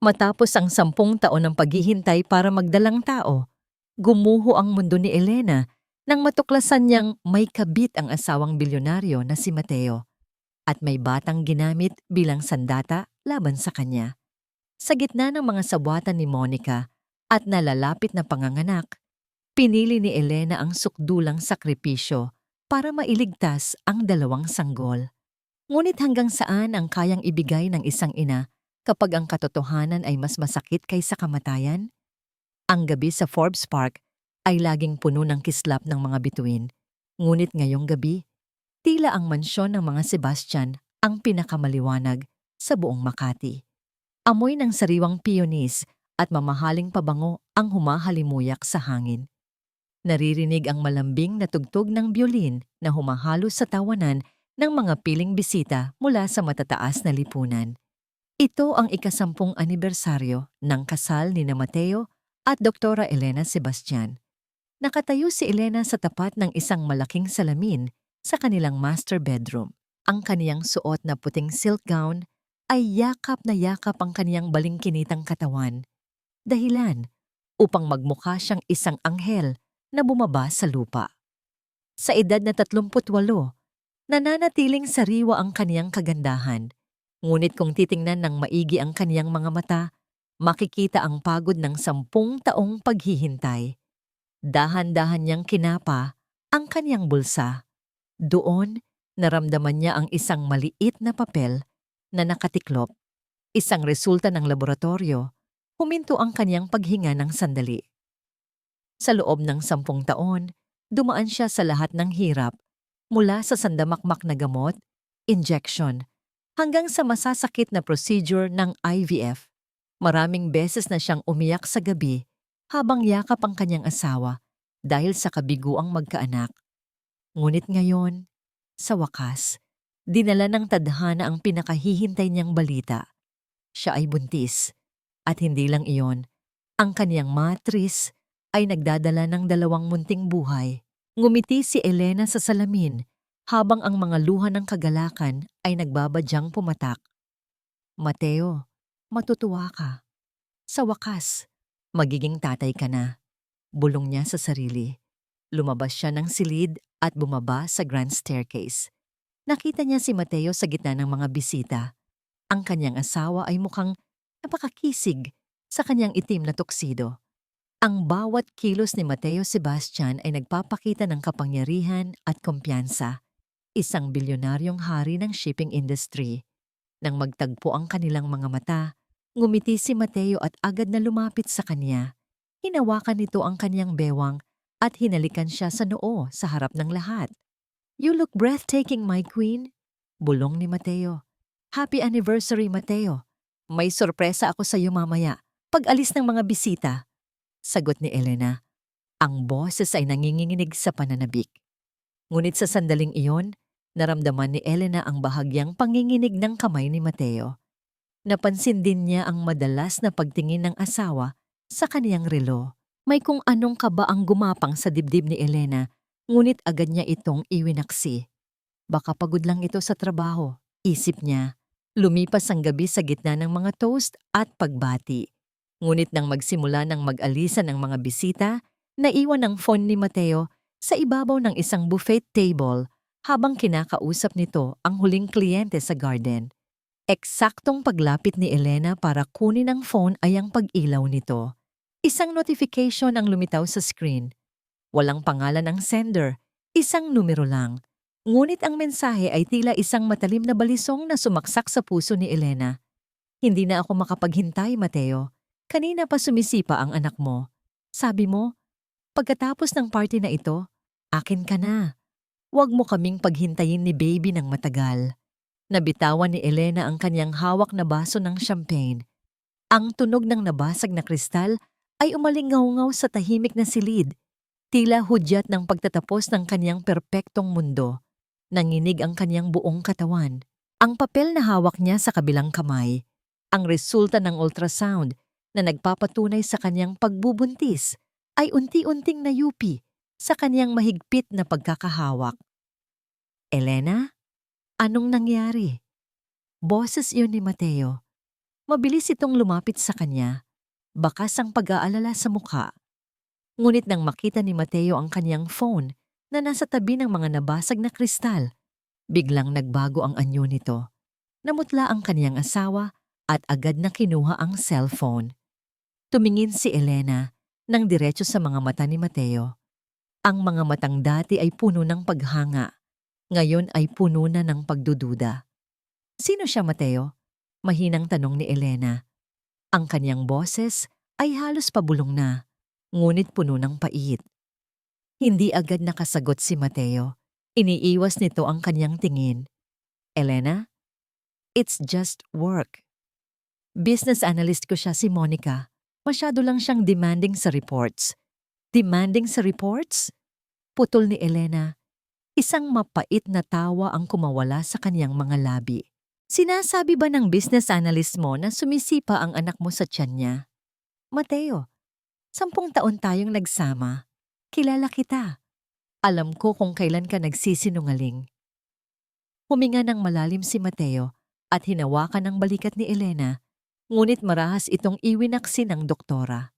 Matapos ang 10 taon ng paghihintay para magdalang tao, gumuho ang mundo ni Elena nang matuklasan niyang may kabit ang asawang bilyonaryo na si Mateo at may batang ginamit bilang sandata laban sa kanya. Sa gitna ng mga sabwatan ni Monica at nalalapit na panganganak, pinili ni Elena ang sukdulang sakripisyo para mailigtas ang dalawang sanggol. Ngunit hanggang saan ang kayang ibigay ng isang ina kapag ang katotohanan ay mas masakit kaysa kamatayan? Ang gabi sa Forbes Park ay laging puno ng kislap ng mga bituin. Ngunit ngayong gabi, tila ang mansyon ng mga Sebastian ang pinakamaliwanag sa buong Makati. Amoy ng sariwang peonis at mamahaling pabango ang humahalimuyak sa hangin. Naririnig ang malambing na tugtog ng biolin na humahalo sa tawanan ng mga piling bisita mula sa matataas na lipunan. Ito ang ika-10 anibersaryo ng kasal ni Mateo at Doktora Elena Sebastian. Nakatayo si Elena sa tapat ng isang malaking salamin sa kanilang master bedroom. Ang kaniyang suot na puting silk gown ay yakap na yakap ang kaniyang balingkinitang katawan. Dahilan upang magmukha siyang isang anghel na bumaba sa lupa. Sa edad na 38, nananatiling sariwa ang kaniyang kagandahan. Ngunit kung titingnan ng maigi ang kaniyang mga mata, makikita ang pagod ng 10 taong paghihintay. Dahan-dahan niyang kinapa ang kaniyang bulsa. Doon, naramdaman niya ang isang maliit na papel na nakatiklop. Isang resulta ng laboratorio. Huminto ang kaniyang paghinga ng sandali. Sa loob ng 10 taon, dumaan siya sa lahat ng hirap, mula sa sandamakmak na gamot, injection, hanggang sa masasakit na procedure ng IVF. Maraming beses na siyang umiyak sa gabi habang yakap ang kanyang asawa dahil sa kabiguang magkaanak. Ngunit ngayon, sa wakas, dinala ng tadhana ang pinakahihintay niyang balita. Siya ay buntis. At hindi lang iyon, ang kaniyang matris ay nagdadala ng 2 munting buhay. Ngumiti si Elena sa salamin habang ang mga luha ng kagalakan ay nagbabadyang pumatak. Mateo, matutuwa ka. Sa wakas, magiging tatay ka na. Bulong niya sa sarili. Lumabas siya ng silid at bumaba sa grand staircase. Nakita niya si Mateo sa gitna ng mga bisita. Ang kanyang asawa ay mukhang napakakisig sa kanyang itim na tuksido. Ang bawat kilos ni Mateo Sebastian ay nagpapakita ng kapangyarihan at kumpiyansa. Isang bilyonaryong hari ng shipping industry. Nang magtagpo ang kanilang mga mata, ngumiti si Mateo at agad na lumapit sa kanya. Hinawakan nito ang kanyang bewang at hinalikan siya sa noo sa harap ng lahat. "You look breathtaking, my queen," bulong ni Mateo. "Happy anniversary, Mateo. May sorpresa ako sa iyo mamaya, pag-alis ng mga bisita." Sagot ni Elena. Ang boses ay nanginginig sa pananabik. Ngunit sa sandaling iyon, naramdaman ni Elena ang bahagyang panginginig ng kamay ni Mateo. Napansin din niya ang madalas na pagtingin ng asawa sa kaniyang relo. May kung anong kaba ang gumapang sa dibdib ni Elena, ngunit agad niya itong iwinaksi. Baka pagod lang ito sa trabaho, isip niya. Lumipas ang gabi sa gitna ng mga toast at pagbati. Ngunit nang magsimula ng mag-alisan ng mga bisita, naiwan ang phone ni Mateo sa ibabaw ng isang buffet table habang kinakausap nito ang huling kliyente sa garden. Eksaktong paglapit ni Elena para kunin ang phone ay ang pag-ilaw nito. Isang notification ang lumitaw sa screen. Walang pangalan ang sender, isang numero lang. Ngunit ang mensahe ay tila isang matalim na balisong na sumaksak sa puso ni Elena. "Hindi na ako makapaghintay, Mateo. Kanina pa sumisipa ang anak mo. Sabi mo, pagkatapos ng party na ito, akin ka na. Huwag mo kaming paghintayin ni baby ng matagal." Nabitawan ni Elena ang kanyang hawak na baso ng champagne. Ang tunog ng nabasag na kristal ay umalingaw-ngaw sa tahimik na silid. Tila hudyat ng pagtatapos ng kanyang perpektong mundo. Nanginig ang kanyang buong katawan. Ang papel na hawak niya sa kabilang kamay, ang resulta ng ultrasound na nagpapatunay sa kanyang pagbubuntis, ay unti-unting nayupi sa kanyang mahigpit na pagkakahawak. "Elena, anong nangyari?" Boses iyon ni Mateo. Mabilis itong lumapit sa kanya, bakas ang pag-aalala sa mukha. Ngunit nang makita ni Mateo ang kanyang phone na nasa tabi ng mga nabasag na kristal, biglang nagbago ang anyo nito. Namutla ang kanyang asawa at agad na kinuha ang cellphone. Tumingin si Elena nang diretso sa mga mata ni Mateo. Ang mga matang dati ay puno ng paghanga, ngayon ay puno na ng pagdududa. Sino siya, Mateo? Mahinang tanong ni Elena. Ang kanyang boses ay halos pabulong na, ngunit puno ng pait. Hindi agad nakasagot si Mateo. Iniiwas nito ang kanyang tingin. Elena? It's just work. Business analyst ko siya, si Monica. Masyado lang siyang demanding sa reports. Demanding sa reports? Putol ni Elena. Isang mapait na tawa ang kumawala sa kanyang mga labi. Sinasabi ba ng business analyst mo na sumisipa ang anak mo sa tiyan niya? Mateo, 10 taon tayong nagsama. Kilala kita. Alam ko kung kailan ka nagsisinungaling. Huminga ng malalim si Mateo at hinawakan ang balikat ni Elena, ngunit marahas itong iwinaksin ng doktora.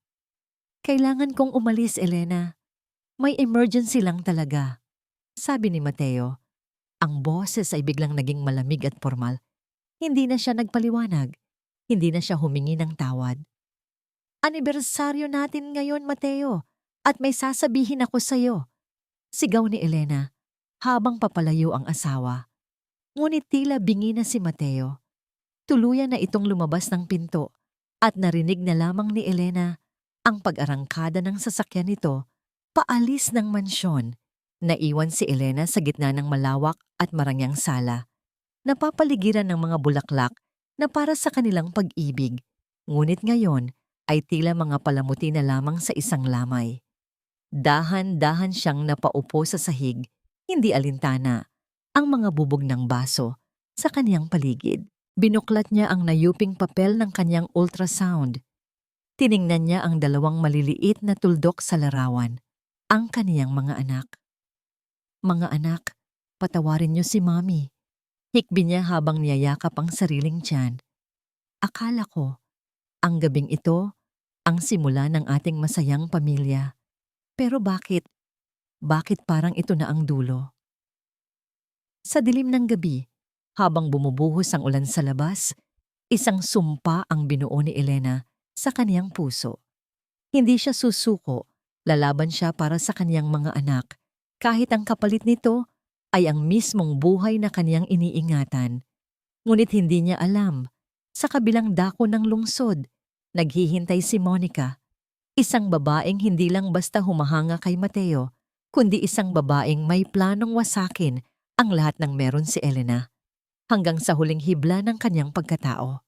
Kailangan kong umalis, Elena. May emergency lang talaga, sabi ni Mateo. Ang boses ay biglang naging malamig at formal. Hindi na siya nagpaliwanag. Hindi na siya humingi ng tawad. Anibersaryo natin ngayon, Mateo, at may sasabihin ako sa'yo. Sigaw ni Elena habang papalayo ang asawa. Ngunit tila bingi na si Mateo. Tuluyan na itong lumabas ng pinto at narinig na lamang ni Elena ang pag-arangkada ng sasakyan nito paalis ng mansyon. Naiwan si Elena sa gitna ng malawak at marangyang sala. Napapaligiran ng mga bulaklak na para sa kanilang pag-ibig. Ngunit ngayon ay tila mga palamuti na lamang sa isang lamay. Dahan-dahan siyang napaupo sa sahig, hindi alintana, ang mga bubog ng baso sa kaniyang paligid. Binuklat niya ang nayuping papel ng kanyang ultrasound. Tiningnan niya ang 2 maliliit na tuldok sa larawan, ang kaniyang mga anak. Mga anak, patawarin niyo si Mommy. Hikbi niya habang niyayakap ang sariling tiyan. Akala ko, ang gabing ito, ang simula ng ating masayang pamilya. Pero bakit? Bakit parang ito na ang dulo? Sa dilim ng gabi, habang bumubuhos ang ulan sa labas, isang sumpa ang binuo ni Elena sa kaniyang puso. Hindi siya susuko, lalaban siya para sa kaniyang mga anak, kahit ang kapalit nito ay ang mismong buhay na kaniyang iniingatan. Ngunit hindi niya alam, sa kabilang dako ng lungsod, naghihintay si Monica, isang babaeng hindi lang basta humahanga kay Mateo, kundi isang babaeng may planong wasakin ang lahat ng meron si Elena, hanggang sa huling hibla ng kanyang pagkatao.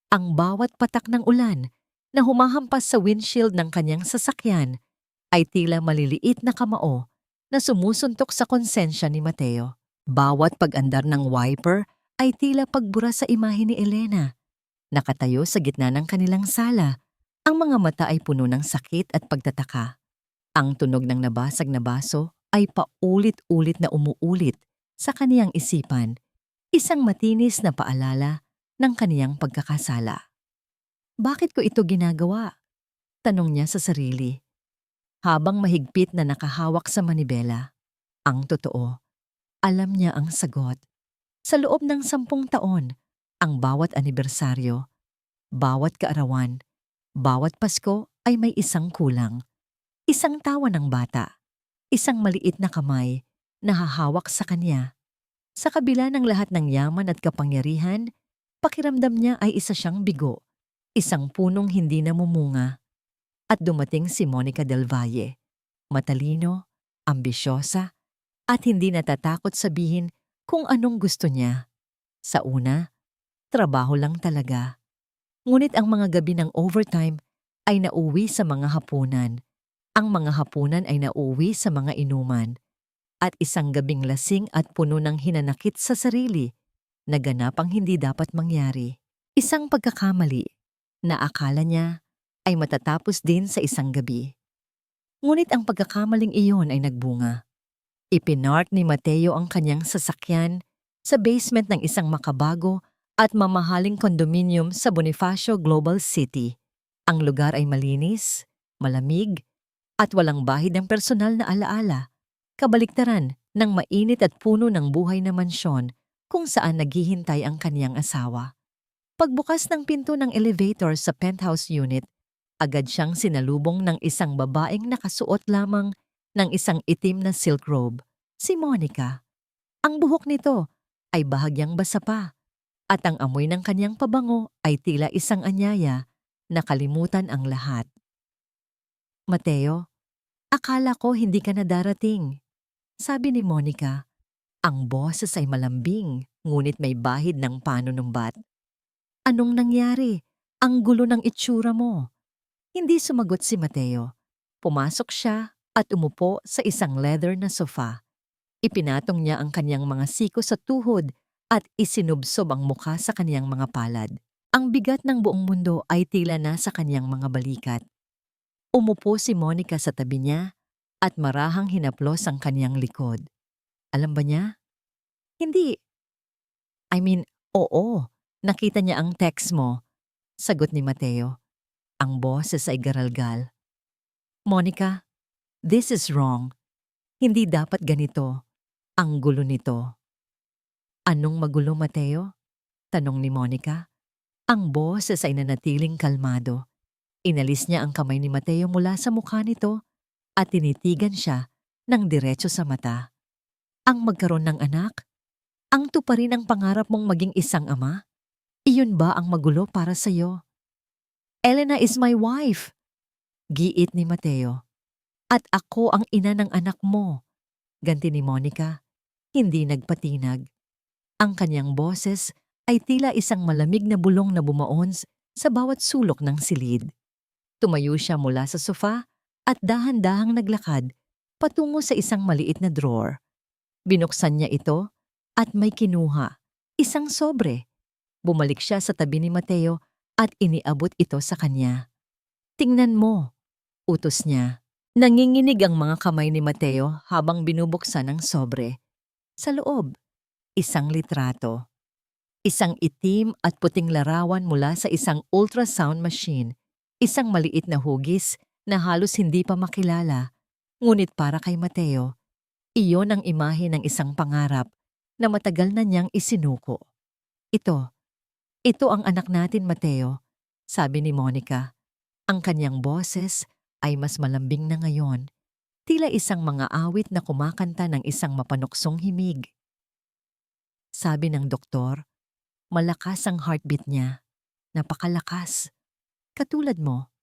Ang bawat patak ng ulan na humahampas sa windshield ng kanyang sasakyan ay tila maliliit na kamao na sumusuntok sa konsensya ni Mateo. Bawat pag-andar ng wiper ay tila pagbura sa imahe ni Elena. Nakatayo sa gitna ng kanilang sala, ang mga mata ay puno ng sakit at pagtataka. Ang tunog ng nabasag na baso ay paulit-ulit na umuulit sa kaniyang isipan, isang matinis na paalala ng kaniyang pagkakasala. Bakit ko ito ginagawa? Tanong niya sa sarili. Habang mahigpit na nakahawak sa manibela, ang totoo, alam niya ang sagot. Sa loob ng 10 taon, ang bawat anibersaryo, bawat kaarawan, bawat Pasko ay may isang kulang. Isang tawa ng bata, isang maliit na kamay na hahawak sa kanya. Sa kabila ng lahat ng yaman at kapangyarihan, pakiramdam niya ay isa siyang bigo, isang punong hindi namumunga. At dumating si Monica del Valle, matalino, ambisyosa, at hindi natatakot sabihin kung anong gusto niya. Sa una, trabaho lang talaga. Ngunit ang mga gabi ng overtime ay nauwi sa mga hapunan. Ang mga hapunan ay nauwi sa mga inuman. At isang gabing lasing at puno ng hinanakit sa sarili na ganap ang hindi dapat mangyari. Isang pagkakamali na akala niya ay matatapos din sa isang gabi. Ngunit ang pagkakamaling iyon ay nagbunga. Ipinark ni Mateo ang kanyang sasakyan sa basement ng isang makabago at mamahaling kondominium sa Bonifacio Global City. Ang lugar ay malinis, malamig, at walang bahid ng personal na alaala. Kabaliktaran ng mainit at puno ng buhay na mansyon kung saan naghihintay ang kaniyang asawa. Pagbukas ng pinto ng elevator sa penthouse unit, agad siyang sinalubong ng isang babaeng nakasuot lamang ng isang itim na silk robe, si Monica. Ang buhok nito ay bahagyang basa pa, at ang amoy ng kanyang pabango ay tila isang anyaya na kalimutan ang lahat. "Mateo, akala ko hindi ka na darating," sabi ni Monica. Ang boses ay malambing, ngunit may bahid ng panunumbat. "Anong nangyari? Ang gulo ng itsura mo." Hindi sumagot si Mateo. Pumasok siya at umupo sa isang leather na sofa. Ipinatong niya ang kanyang mga siko sa tuhod at isinubsob ang mukha sa kanyang mga palad. Ang bigat ng buong mundo ay tila nasa kanyang mga balikat. Umupo si Monica sa tabi niya at marahang hinaplos ang kanyang likod. Alam ba niya? Hindi. Oo. Nakita niya ang text mo, sagot ni Mateo. Ang boses ay garalgal. "Monica, this is wrong. Hindi dapat ganito. Ang gulo nito." "Anong magulo, Mateo?" tanong ni Monica. Ang boses ay nanatiling kalmado. Inalis niya ang kamay ni Mateo mula sa mukha nito at tinitigan siya ng diretso sa mata. "Ang magkaroon ng anak? Ang tuparin ang pangarap mong maging isang ama? Iyon ba ang magulo para sa'yo?" "Elena is my wife," giit ni Mateo. "At ako ang ina ng anak mo," ganti ni Monica. Hindi nagpatinag. Ang kanyang boses ay tila isang malamig na bulong na bumaon sa bawat sulok ng silid. Tumayo siya mula sa sofa at dahan-dahang naglakad patungo sa isang maliit na drawer. Binuksan niya ito at may kinuha, isang sobre. Bumalik siya sa tabi ni Mateo at iniabot ito sa kanya. "Tingnan mo," utos niya. Nanginginig ang mga kamay ni Mateo habang binubuksan ang sobre. Sa loob, isang litrato. Isang itim at puting larawan mula sa isang ultrasound machine. Isang maliit na hugis na halos hindi pa makilala. Ngunit para kay Mateo, iyon ang imahe ng isang pangarap na matagal na niyang isinuko. Ito ang anak natin, Mateo," sabi ni Monica. Ang kanyang boses ay mas malambing na ngayon, tila isang mga awit na kumakanta ng isang mapanuksong himig. Sabi ng doktor, malakas ang heartbeat niya. Napakalakas. Katulad mo.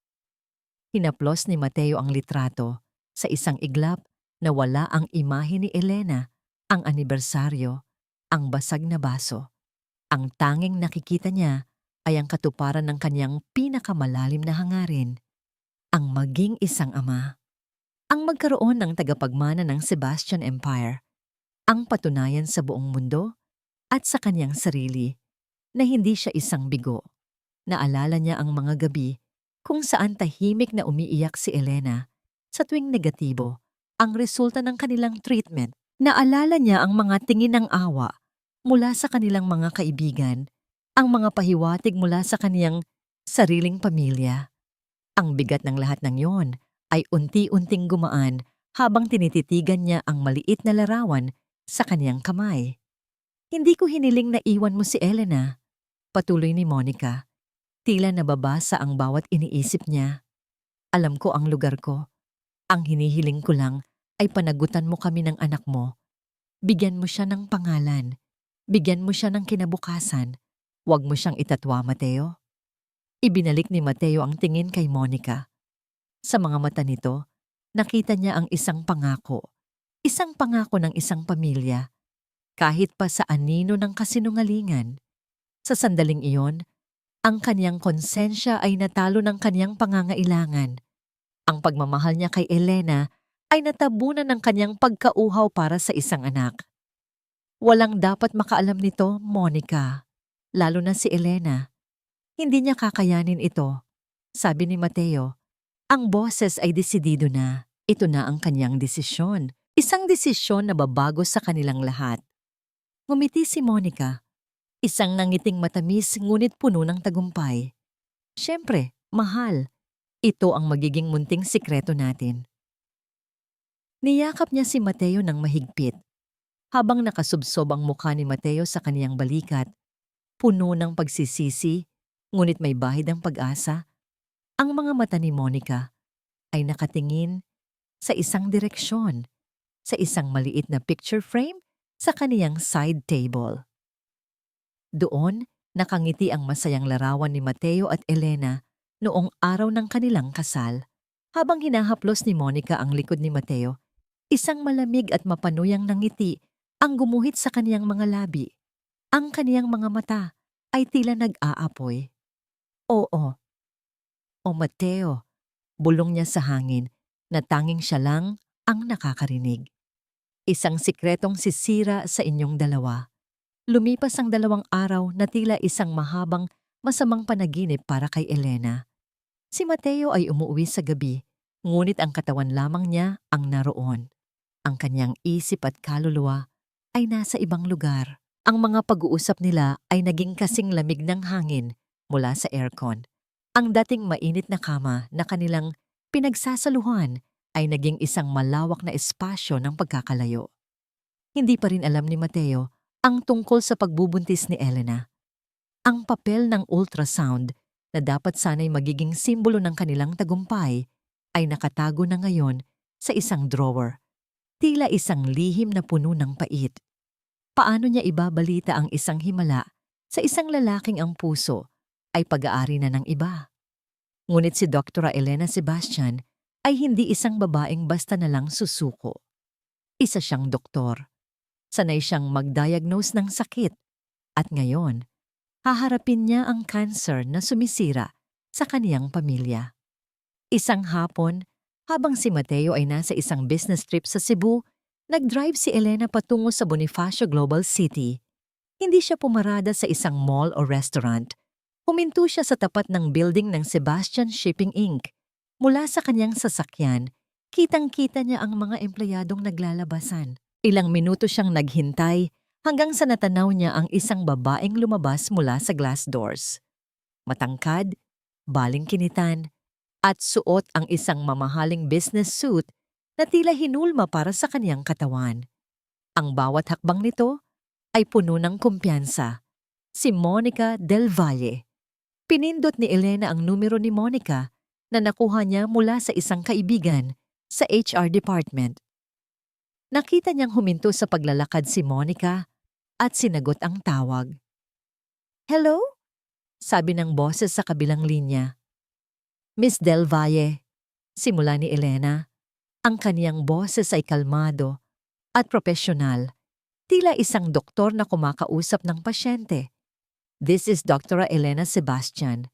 Hinaplos ni Mateo ang litrato sa isang iglap na wala ang imahe ni Elena, ang anibersaryo, ang basag na baso. Ang tanging nakikita niya ay ang katuparan ng kanyang pinakamalalim na hangarin, ang maging isang ama. Ang magkaroon ng tagapagmana ng Sebastian Empire, ang patunayan sa buong mundo at sa kanyang sarili na hindi siya isang bigo. Naalala niya ang mga gabi kung saan tahimik na umiiyak si Elena sa tuwing negatibo ang resulta ng kanilang treatment. Naalala niya ang mga tingin ng awa mula sa kanilang mga kaibigan, ang mga pahiwatig mula sa kaniyang sariling pamilya. Ang bigat ng lahat ng yon ay unti-unting gumaan habang tinititigan niya ang maliit na larawan sa kaniyang kamay. "Hindi ko hiniling na iwan mo si Elena," patuloy ni Monica. Tila nababasa ang bawat iniisip niya. "Alam ko ang lugar ko. Ang hinihiling ko lang ay panagutan mo kami ng anak mo. Bigyan mo siya ng pangalan. Bigyan mo siya ng kinabukasan. Huwag mo siyang itatwa, Mateo." Ibinalik ni Mateo ang tingin kay Monica. Sa mga mata nito, nakita niya ang isang pangako ng isang pamilya, kahit pa sa anino ng kasinungalingan. Sa sandaling iyon, ang kanyang konsensya ay natalo ng kanyang pangangailangan. Ang pagmamahal niya kay Elena ay natabunan ng kanyang pagkauhaw para sa isang anak. "Walang dapat makaalam nito, Monica, lalo na si Elena. Hindi niya kakayanin ito," sabi ni Mateo. Ang boses ay desidido na. Ito na ang kanyang desisyon. Isang desisyon na babago sa kanilang lahat. Ngumiti si Monica. Isang nangiting matamis ngunit puno ng tagumpay. Siyempre, mahal. Ito ang magiging munting sikreto natin. Niyakap niya si Mateo ng mahigpit. Habang nakasubsob ang mukha ni Mateo sa kaniyang balikat, puno ng pagsisisi, ngunit may bahid ang pag-asa, ang mga mata ni Monica ay nakatingin sa isang direksyon, sa isang maliit na picture frame sa kaniyang side table. Doon, nakangiti ang masayang larawan ni Mateo at Elena noong araw ng kanilang kasal. Habang hinahaplos ni Monica ang likod ni Mateo, isang malamig at mapanuyang nangiti ang gumuhit sa kaniyang mga labi. Ang kaniyang mga mata ay tila nag-aapoy. Oo. O Mateo, bulong niya sa hangin na tanging siya lang ang nakakarinig. Isang sikretong sisira sa inyong dalawa. Lumipas ang 2 araw na tila isang mahabang, masamang panaginip para kay Elena. Si Mateo ay umuwi sa gabi, ngunit ang katawan lamang niya ang naroon. Ang kanyang isip at kaluluwa ay nasa ibang lugar. Ang mga pag-uusap nila ay naging kasing lamig ng hangin mula sa aircon. Ang dating mainit na kama na kanilang pinagsasaluhan ay naging isang malawak na espasyo ng pagkakalayo. Hindi pa rin alam ni Mateo ang tungkol sa pagbubuntis ni Elena. Ang papel ng ultrasound na dapat sana'y magiging simbolo ng kanilang tagumpay ay nakatago na ngayon sa isang drawer. Tila isang lihim na puno ng pait. Paano niya ibabalita ang isang himala sa isang lalaking ang puso ay pag-aari na ng iba? Ngunit si Dr. Elena Sebastian ay hindi isang babaeng basta na lang susuko. Isa siyang doktor. Sanay siyang mag-diagnose ng sakit. At ngayon, haharapin niya ang cancer na sumisira sa kaniyang pamilya. Isang hapon, habang si Mateo ay nasa isang business trip sa Cebu, nag-drive si Elena patungo sa Bonifacio Global City. Hindi siya pumarada sa isang mall o restaurant. Huminto siya sa tapat ng building ng Sebastian Shipping Inc. Mula sa kanyang sasakyan, kitang-kita niya ang mga empleyadong naglalabasan. Ilang minuto siyang naghintay hanggang sa natanaw niya ang isang babaeng lumabas mula sa glass doors. Matangkad, baling-kinitan, at suot ang isang mamahaling business suit na tila hinulma para sa kaniyang katawan. Ang bawat hakbang nito ay puno ng kumpiyansa. Si Monica Del Valle. Pinindot ni Elena ang numero ni Monica na nakuha niya mula sa isang kaibigan sa HR department. Nakita niyang huminto sa paglalakad si Monica at sinagot ang tawag. "Hello?" sabi ng boses sa kabilang linya. "Miss Del Valle," simula ni Elena. Ang kaniyang boses ay kalmado at propesyonal, tila isang doktor na kumakausap ng pasyente. "This is Dr. Elena Sebastian.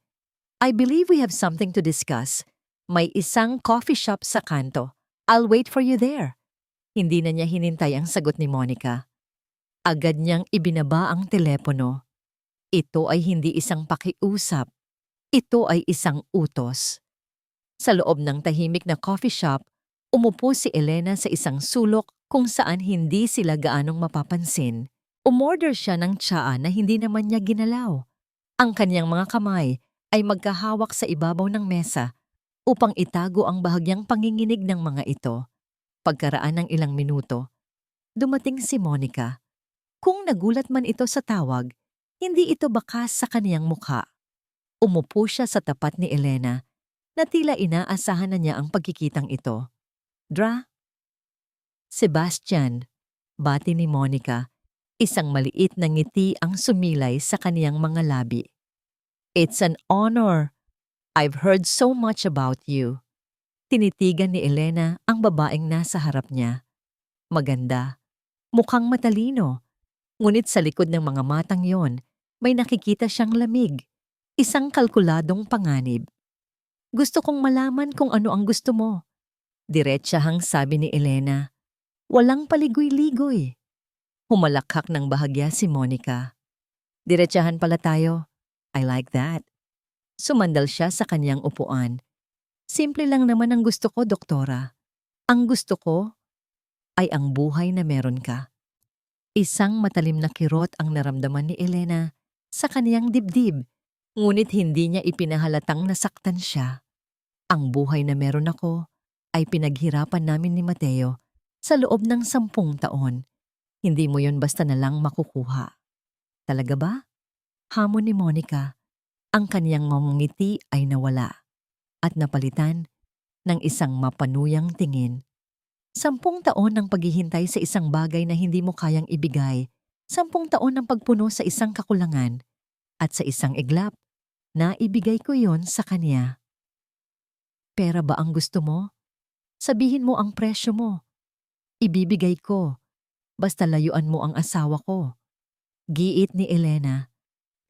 I believe we have something to discuss. May isang coffee shop sa kanto. I'll wait for you there." Hindi na niya hinintay ang sagot ni Monica. Agad niyang ibinaba ang telepono. Ito ay hindi isang pakiusap. Ito ay isang utos. Sa loob ng tahimik na coffee shop, umupo si Elena sa isang sulok kung saan hindi sila gaanong mapapansin. Umorder siya ng tsaa na hindi naman niya ginalaw. Ang kanyang mga kamay ay magkahawak sa ibabaw ng mesa upang itago ang bahagyang panginginig ng mga ito. Pagkaraan ng ilang minuto, dumating si Monica. Kung nagulat man ito sa tawag, hindi ito bakas sa kaniyang mukha. Umupo siya sa tapat ni Elena na tila inaasahan na niya ang pagkikitang ito. "Dra?" "Sebastian," bati ni Monica. Isang maliit na ngiti ang sumilay sa kaniyang mga labi. "It's an honor. I've heard so much about you." Tinitigan ni Elena ang babaeng nasa harap niya. Maganda, mukhang matalino, ngunit sa likod ng mga matang yon, may nakikita siyang lamig, isang kalkuladong panganib. "Gusto kong malaman kung ano ang gusto mo," diretsahang sabi ni Elena. Walang paligoy-ligoy. Humalakhak ng bahagya si Monica. "Diretsahan pala tayo. I like that." Sumandal siya sa kanyang upuan. "Simple lang naman ang gusto ko, doktora. Ang gusto ko ay ang buhay na meron ka." Isang matalim na kirot ang naramdaman ni Elena sa kaniyang dibdib, ngunit hindi niya ipinahalatang nasaktan siya. Ang buhay na meron ako ay pinaghirapan namin ni Mateo sa loob ng 10 taon. Hindi mo yon basta na lang makukuha. Talaga ba? Hamon ni Monica. Ang kaniyang ngumungiti ay nawala at napalitan ng isang mapanuyang tingin. 10 taon ng paghihintay sa isang bagay na hindi mo kayang ibigay. 10 taon ng pagpuno sa isang kakulangan. At sa isang iglap, na ibigay ko yon sa kanya. Pera ba ang gusto mo? Sabihin mo ang presyo mo. Ibibigay ko. Basta layuan mo ang asawa ko. Giit ni Elena.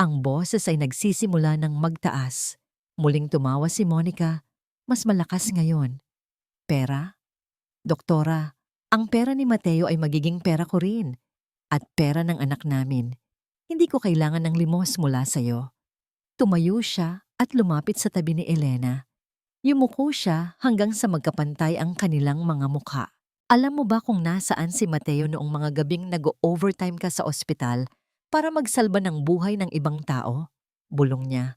Ang boses ay nagsisimula ng magtaas. Muling tumawa si Monica. Mas malakas ngayon. Pera? Doktora, ang pera ni Mateo ay magiging pera ko rin. At pera ng anak namin. Hindi ko kailangan ng limos mula sa'yo. Tumayo siya at lumapit sa tabi ni Elena. Yumuko siya hanggang sa magkapantay ang kanilang mga mukha. Alam mo ba kung nasaan si Mateo noong mga gabing nag-overtime ka sa ospital para magsalba ng buhay ng ibang tao? Bulong niya.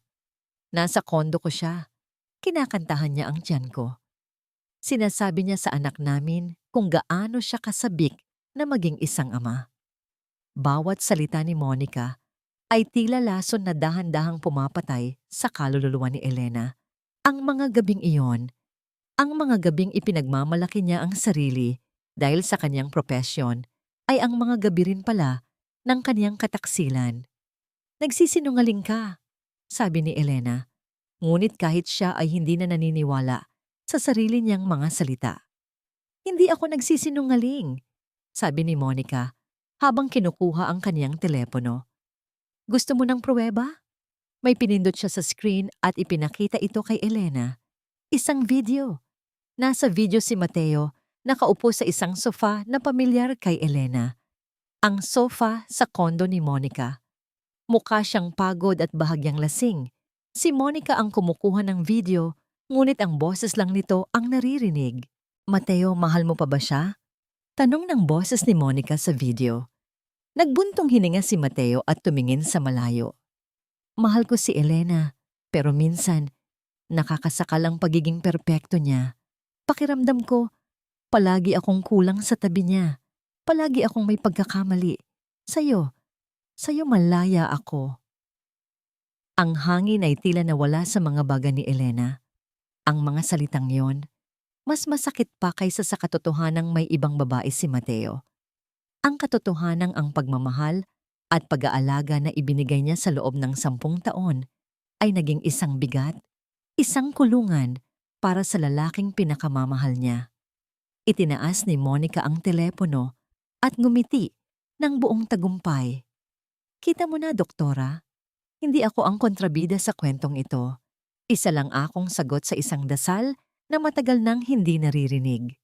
Nasa kondo ko siya. Kinakantahan niya ang tiyan ko. Sinasabi niya sa anak namin kung gaano siya kasabik na maging isang ama. Bawat salita ni Monica ay tila lason na dahan-dahang pumapatay sa kaluluwa ni Elena. Ang mga gabing iyon, ang mga gabing ipinagmamalaki niya ang sarili dahil sa kanyang propesyon, ay ang mga gabi rin pala ng kanyang kataksilan. Nagsisinungaling ka, sabi ni Elena, ngunit kahit siya ay hindi na naniniwala sa sarili niyang mga salita. Hindi ako nagsisinungaling, sabi ni Monica habang kinukuha ang kanyang telepono. Gusto mo ng pruweba? May pinindot siya sa screen at ipinakita ito kay Elena. Isang video. Nasa video si Mateo nakaupo sa isang sofa na pamilyar kay Elena. Ang sofa sa kondo ni Monica. Mukha siyang pagod at bahagyang lasing. Si Monica ang kumukuha ng video, ngunit ang boses lang nito ang naririnig. Mateo, mahal mo pa ba siya? Tanong ng boses ni Monica sa video. Nagbuntong hininga si Mateo at tumingin sa malayo. Mahal ko si Elena, pero minsan, nakakasakal ang pagiging perpekto niya. Pakiramdam ko, palagi akong kulang sa tabi niya. Palagi akong may pagkakamali. Sa'yo malaya ako. Ang hangin ay tila nawala sa mga baga ni Elena. Ang mga salitang yon, mas masakit pa kaysa sa katotohanang may ibang babae si Mateo. Ang katotohanang ang pagmamahal at pag-aalaga na ibinigay niya sa loob ng 10 taon ay naging isang bigat, isang kulungan para sa lalaking pinakamamahal niya. Itinaas ni Monica ang telepono at ngumiti ng buong tagumpay. Kita mo na, doktora, hindi ako ang kontrabida sa kwentong ito. Isa lang akong sagot sa isang dasal na matagal nang hindi naririnig.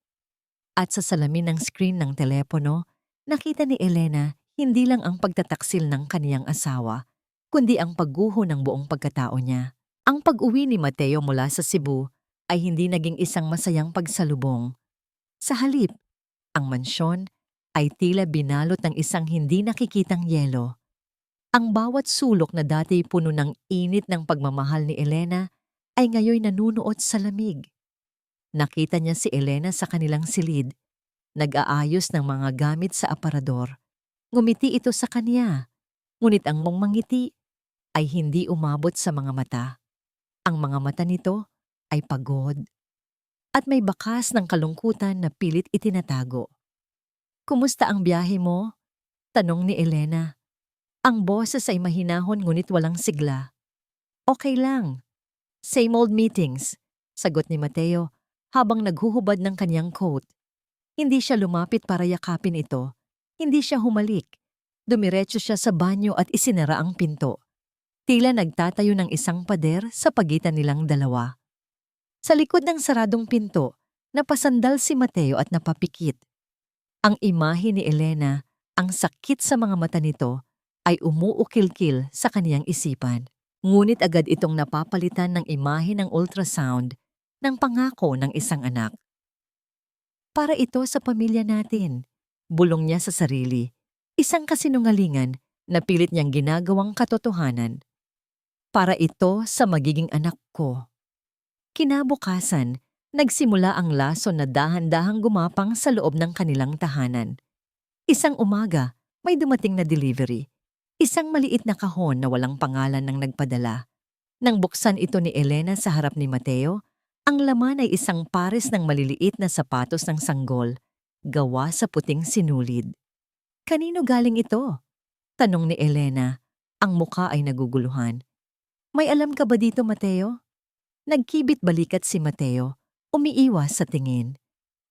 At sa salamin ng screen ng telepono, nakita ni Elena hindi lang ang pagtataksil ng kaniyang asawa, kundi ang pagguho ng buong pagkatao niya. Ang pag-uwi ni Mateo mula sa Cebu ay hindi naging isang masayang pagsalubong. Sa halip, ang mansyon ay tila binalot ng isang hindi nakikitang yelo. Ang bawat sulok na dati puno ng init ng pagmamahal ni Elena ay ngayoy nanunuot sa lamig. Nakita niya si Elena sa kanilang silid, nag-aayos ng mga gamit sa aparador. Ngumiti ito sa kanya, ngunit ang mangngiti ay hindi umabot sa mga mata. Ang mga mata nito ay pagod at may bakas ng kalungkutan na pilit itinatago. Kumusta ang biyahe mo? Tanong ni Elena. Ang boses ay mahinahon ngunit walang sigla. Okay lang. Same old meetings, sagot ni Mateo habang naghuhubad ng kanyang coat. Hindi siya lumapit para yakapin ito. Hindi siya humalik. Dumiretso siya sa banyo at isinara ang pinto. Tila nagtatayo ng isang pader sa pagitan nilang dalawa. Sa likod ng saradong pinto, napasandal si Mateo at napapikit. Ang imahe ni Elena, ang sakit sa mga mata nito, ay umuukil-kil sa kaniyang isipan. Ngunit agad itong napapalitan ng imahe ng ultrasound ng pangako ng isang anak. Para ito sa pamilya natin, bulong niya sa sarili. Isang kasinungalingan na pilit niyang ginagawang katotohanan. Para ito sa magiging anak ko. Kinabukasan, nagsimula ang lason na dahan-dahang gumapang sa loob ng kanilang tahanan. Isang umaga, may dumating na delivery. Isang maliit na kahon na walang pangalan ng nagpadala. Nang buksan ito ni Elena sa harap ni Mateo, ang laman ay isang pares ng maliliit na sapatos ng sanggol, gawa sa puting sinulid. Kanino galing ito? Tanong ni Elena. Ang muka ay naguguluhan. May alam ka ba dito, Mateo? Nagkibit balikat si Mateo, umiiwas sa tingin.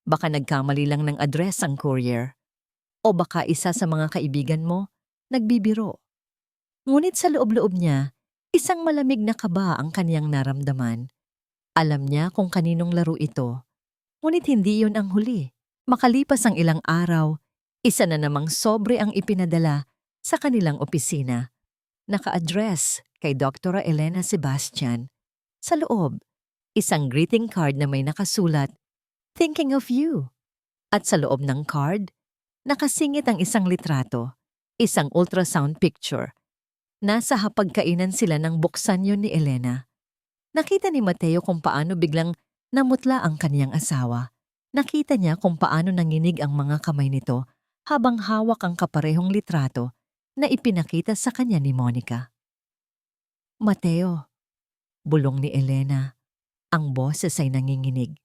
Baka nagkamali lang ng address ang courier. O baka isa sa mga kaibigan mo, nagbibiro. Ngunit sa loob-loob niya, isang malamig na kaba ang kaniyang naramdaman. Alam niya kung kaninong laro ito. Ngunit hindi yon ang huli. Makalipas ang ilang araw, isa na namang sobre ang ipinadala sa kanilang opisina. Naka-address kay Dr. Elena Sebastian. Sa loob, isang greeting card na may nakasulat, "Thinking of you." At sa loob ng card, nakasingit ang isang litrato, isang ultrasound picture. Nasa hapagkainan sila nang buksan yon ni Elena. Nakita ni Mateo kung paano biglang namutla ang kaniyang asawa. Nakita niya kung paano nanginig ang mga kamay nito habang hawak ang kaparehong litrato na ipinakita sa kanya ni Monica. "Mateo," bulong ni Elena, ang boses ay nanginginig.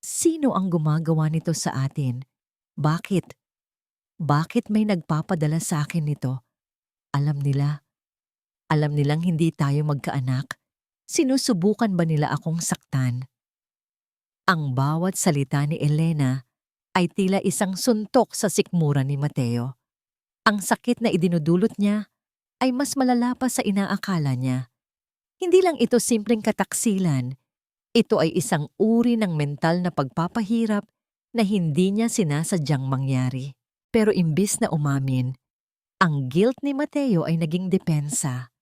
"Sino ang gumagawa nito sa atin? Bakit? Bakit may nagpapadala sa akin nito? Alam nila. Alam nilang hindi tayo magkaanak. Sinusubukan ba nila akong saktan?" Ang bawat salita ni Elena ay tila isang suntok sa sikmura ni Mateo. Ang sakit na idinudulot niya ay mas malala pa sa inaakala niya. Hindi lang ito simpleng kataksilan. Ito ay isang uri ng mental na pagpapahirap na hindi niya sinasadyang mangyari. Pero imbis na umamin, ang guilt ni Mateo ay naging depensa.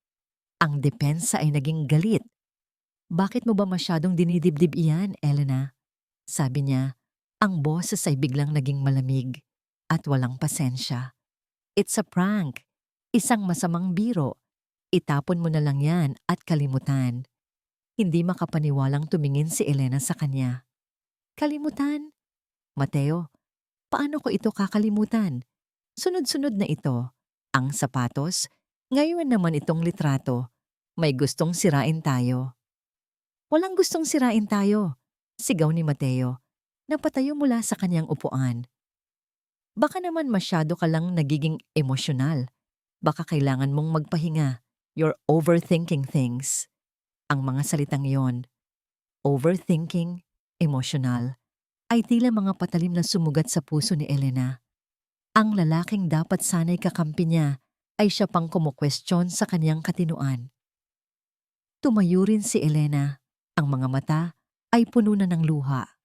Ang depensa ay naging galit. "Bakit mo ba masyadong dinidibdib iyan, Elena?" Sabi niya. Ang boses ay biglang naging malamig at walang pasensya. "It's a prank. Isang masamang biro. Itapon mo na lang yan at kalimutan." Hindi makapaniwalang tumingin si Elena sa kanya. "Kalimutan? Mateo, paano ko ito kakalimutan? Sunod-sunod na ito. Ang sapatos, ngayon naman itong litrato. May gustong sirain tayo." "Walang gustong sirain tayo," sigaw ni Mateo. Napatayo mula sa kanyang upuan. "Baka naman masyado ka lang nagiging emosyonal. Baka kailangan mong magpahinga. You're overthinking things." Ang mga salitang yon, overthinking, emotional, ay tila mga patalim na sumugat sa puso ni Elena. Ang lalaking dapat sana'y kakampi niya ay siya pang kumukwestiyon sa kanyang katinuan. Tumayo rin si Elena. Ang mga mata ay puno na ng luha.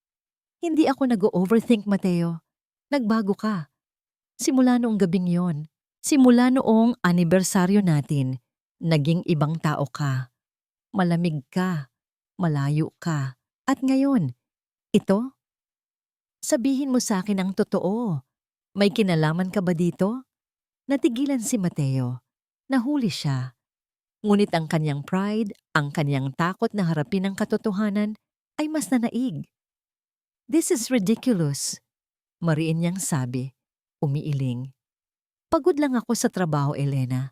"Hindi ako nag-overthink, Mateo. Nagbago ka. Simula noong gabing yon. Simula noong anibersaryo natin, naging ibang tao ka. Malamig ka, malayo ka. At ngayon, ito? Sabihin mo sa akin ang totoo. May kinalaman ka ba dito?" Natigilan si Mateo. Nahuli siya. Ngunit ang kanyang pride, ang kanyang takot na harapin ang katotohanan ay mas nanaig. "This is ridiculous," mariin niyang sabi, umiiling. "Pagod lang ako sa trabaho, Elena.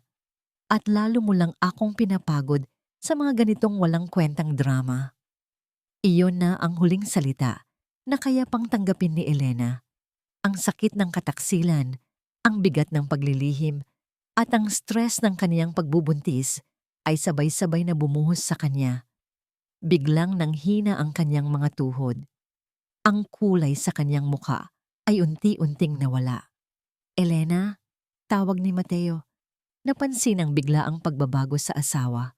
At lalo mo lang akong pinapagod sa mga ganitong walang kwentang drama." Iyon na ang huling salita na kaya pang tanggapin ni Elena. Ang sakit ng kataksilan, ang bigat ng paglilihim, at ang stress ng kaniyang pagbubuntis ay sabay-sabay na bumuhos sa kanya. Biglang nanghina ang kanyang mga tuhod. Ang kulay sa kanyang muka ay unti-unting nawala. "Elena," tawag ni Mateo. Napansin ang biglaang pagbabago sa asawa.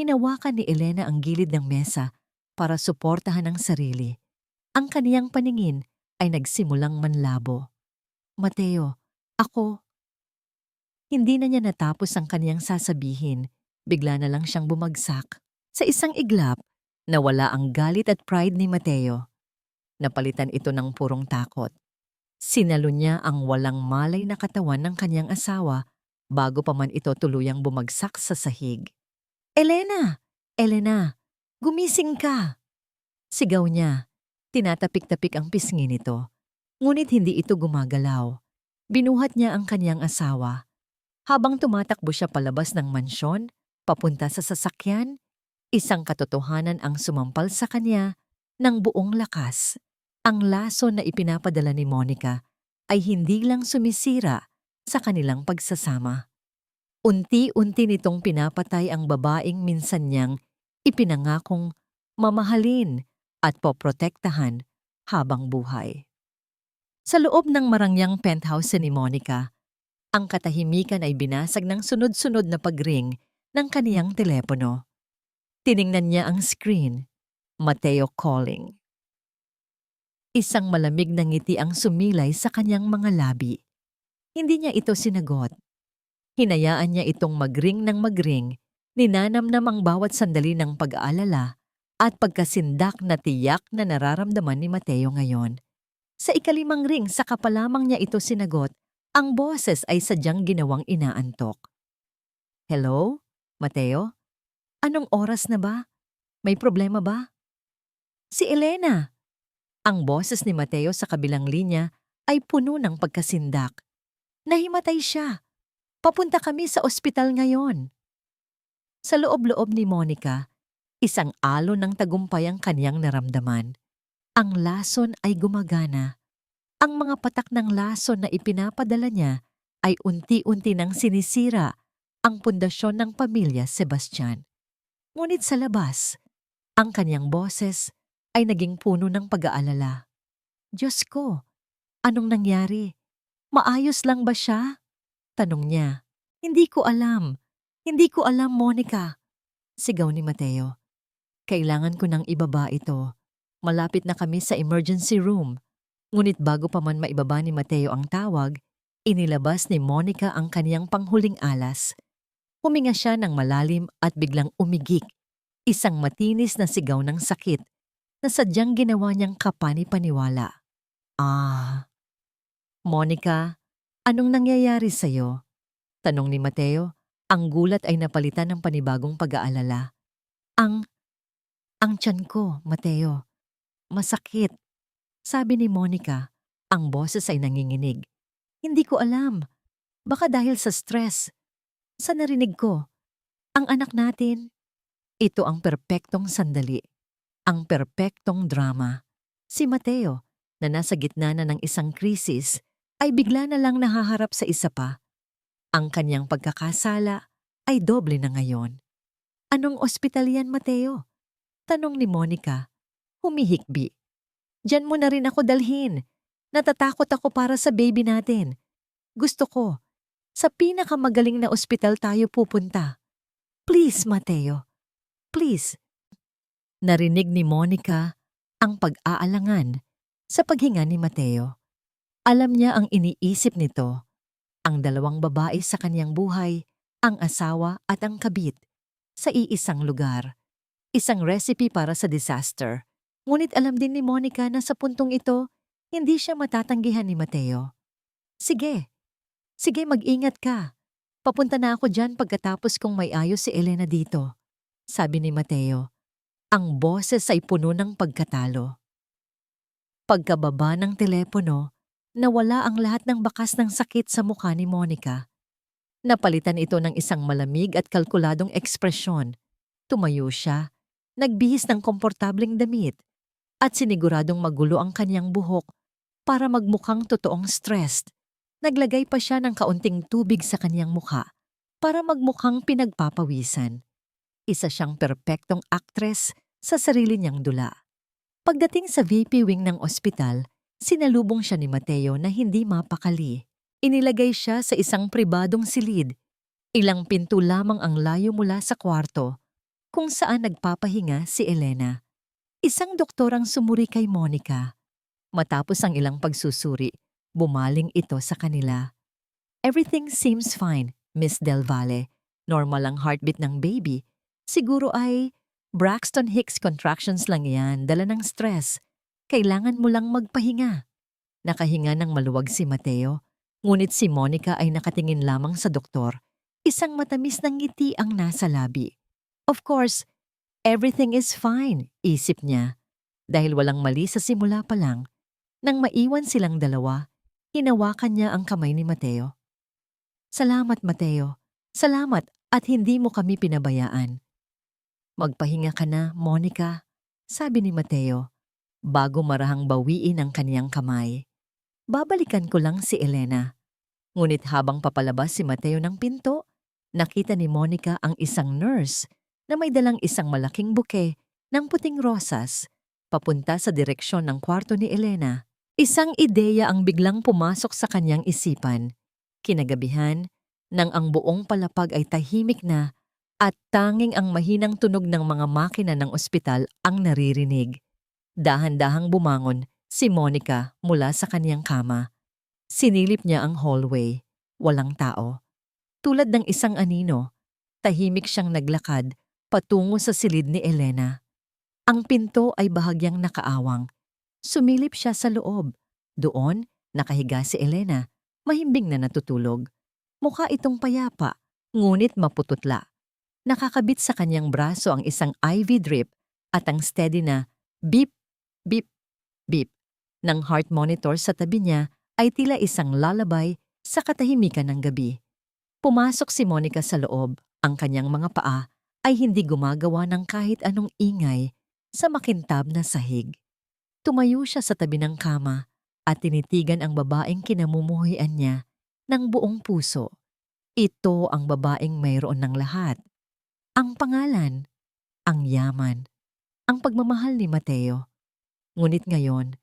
Hinawakan ni Elena ang gilid ng mesa para suportahan ang sarili. Ang kaniyang paningin ay nagsimulang manlabo. "Mateo, ako..." Hindi na niya natapos ang kaniyang sasabihin. Bigla na lang siyang bumagsak. Sa isang iglap, nawala ang galit at pride ni Mateo. Napalitan ito ng purong takot. Sinalo niya ang walang malay na katawan ng kanyang asawa bago pa man ito tuluyang bumagsak sa sahig. Elena! Elena! Gumising ka! Sigaw niya. Tinatapik-tapik ang pisngi nito. Ngunit hindi ito gumagalaw. Binuhat niya ang kanyang asawa. Habang tumatakbo siya palabas ng mansyon, papunta sa sasakyan, isang katotohanan ang sumampal sa kanya ng buong lakas. Ang laso na ipinapadala ni Monica ay hindi lang sumisira sa kanilang pagsasama. Unti-unti nitong pinapatay ang babaeng minsan niyang ipinangakong mamahalin at poprotektahan habang buhay. Sa loob ng marangyang penthouse ni Monica, ang katahimikan ay binasag ng sunod-sunod na pagring ng kaniyang telepono. Tiningnan niya ang screen. Mateo calling. Isang malamig na ngiti ang sumilay sa kanyang mga labi. Hindi niya ito sinagot. Hinayaan niya itong magring ng magring, ninanamnam ang bawat sandali ng pag-aalala at pagkasindak na tiyak na nararamdaman ni Mateo ngayon. Sa ikalimang ring, saka pa lamang niya ito sinagot, ang boses ay sadyang ginawang inaantok. Hello? Mateo? Anong oras na ba? May problema ba? Si Elena! Ang boses ni Mateo sa kabilang linya ay puno ng pagkasindak. Nahimatay siya. Papunta kami sa ospital ngayon. Sa loob-loob ni Monica, isang alon ng tagumpay ang kaniyang naramdaman. Ang lason ay gumagana. Ang mga patak ng lason na ipinapadala niya ay unti-unti nang sinisira ang pundasyon ng pamilya Sebastian. Ngunit sa labas, ang kaniyang boses ay naging puno ng pag-aalala. Diyos ko, anong nangyari? Maayos lang ba siya? Tanong niya. Hindi ko alam. Hindi ko alam, Monica. Sigaw ni Mateo. Kailangan ko nang ibaba ito. Malapit na kami sa emergency room. Ngunit bago pa man maibaba ni Mateo ang tawag, inilabas ni Monica ang kaniyang panghuling alas. Huminga siya ng malalim at biglang umigik. Isang matinis na sigaw ng sakit na sadyang ginawa niyang kapani-paniwala. Monica, anong nangyayari sa'yo? Tanong ni Mateo. Ang gulat ay napalitan ng panibagong pag-aalala. Ang tiyan ko, Mateo. Masakit. Sabi ni Monica, ang boses ay nanginginig. Hindi ko alam. Baka dahil sa stress. Sa narinig ko, ang anak natin. Ito ang perpektong sandali. Ang perpektong drama. Si Mateo, na nasa gitna na ng isang krisis, ay bigla na lang nahaharap sa isa pa. Ang kanyang pagkakasala ay doble na ngayon. Anong ospital yan, Mateo? Tanong ni Monica. Humihikbi. Diyan mo na rin ako dalhin. Natatakot ako para sa baby natin. Gusto ko, sa pinakamagaling na ospital tayo pupunta. Please, Mateo. Please. Narinig ni Monica ang pag-aalangan sa paghinga ni Mateo. Alam niya ang iniisip nito. Ang dalawang babae sa kanyang buhay, ang asawa at ang kabit, sa iisang lugar. Isang recipe para sa disaster. Ngunit alam din ni Monica na sa puntong ito, hindi siya matatanggihan ni Mateo. Sige mag-ingat ka. Papunta na ako dyan pagkatapos kong may ayos si Elena dito. Sabi ni Mateo. Ang boses ay puno ng pagkatalo. Pagkababa ng telepono, nawala ang lahat ng bakas ng sakit sa mukha ni Monica. Napalitan ito ng isang malamig at kalkuladong ekspresyon. Tumayo siya, nagbihis ng komportableng damit, at siniguradong magulo ang kanyang buhok para magmukhang totoong stressed. Naglagay pa siya ng kaunting tubig sa kanyang mukha para magmukhang pinagpapawisan. Isa siyang perpektong aktres sa sarili niyang dula. Pagdating sa VP wing ng ospital, sinalubong siya ni Mateo na hindi mapakali. Inilagay siya sa isang pribadong silid. Ilang pinto lamang ang layo mula sa kwarto kung saan nagpapahinga si Elena. Isang doktor ang sumuri kay Monica. Matapos ang ilang pagsusuri, bumaling ito sa kanila. Everything seems fine, Miss Del Valle. Normal ang heartbeat ng baby. Siguro ay Braxton Hicks contractions lang yan, dala ng stress. Kailangan mo lang magpahinga. Nakahinga ng maluwag si Mateo, ngunit si Monica ay nakatingin lamang sa doktor Isang matamis na ngiti ang nasa labi. Of course, everything is fine, isip niya. Dahil walang mali sa simula pa lang, nang maiwan silang dalawa, hinawakan niya ang kamay ni Mateo. Salamat, Mateo. Salamat at hindi mo kami pinabayaan. Magpahinga ka na, Monica, sabi ni Mateo, bago marahang bawiin ang kaniyang kamay. Babalikan ko lang si Elena. Ngunit habang papalabas si Mateo ng pinto, nakita ni Monica ang isang nurse na may dalang isang malaking buke ng puting rosas papunta sa direksyon ng kwarto ni Elena. Isang ideya ang biglang pumasok sa kanyang isipan. Kinagabihan, nang ang buong palapag ay tahimik na at tanging ang mahinang tunog ng mga makina ng ospital ang naririnig. Dahan-dahang bumangon si Monica mula sa kaniyang kama. Sinilip niya ang hallway. Walang tao. Tulad ng isang anino, tahimik siyang naglakad patungo sa silid ni Elena. Ang pinto ay bahagyang nakaawang. Sumilip siya sa loob. Doon, nakahiga si Elena, mahimbing na natutulog. Mukha itong payapa, ngunit mapututla. Nakakabit sa kanyang braso ang isang IV drip at ang steady na beep, beep, beep ng heart monitor sa tabi niya ay tila isang lullaby sa katahimikan ng gabi. Pumasok si Monica sa loob. Ang kanyang mga paa ay hindi gumagawa ng kahit anong ingay sa makintab na sahig. Tumayo siya sa tabi ng kama at tinitigan ang babaeng kinamumuhian niya ng buong puso. Ito ang babaeng mayroon ng lahat. Ang pangalan, ang yaman, ang pagmamahal ni Mateo. Ngunit ngayon,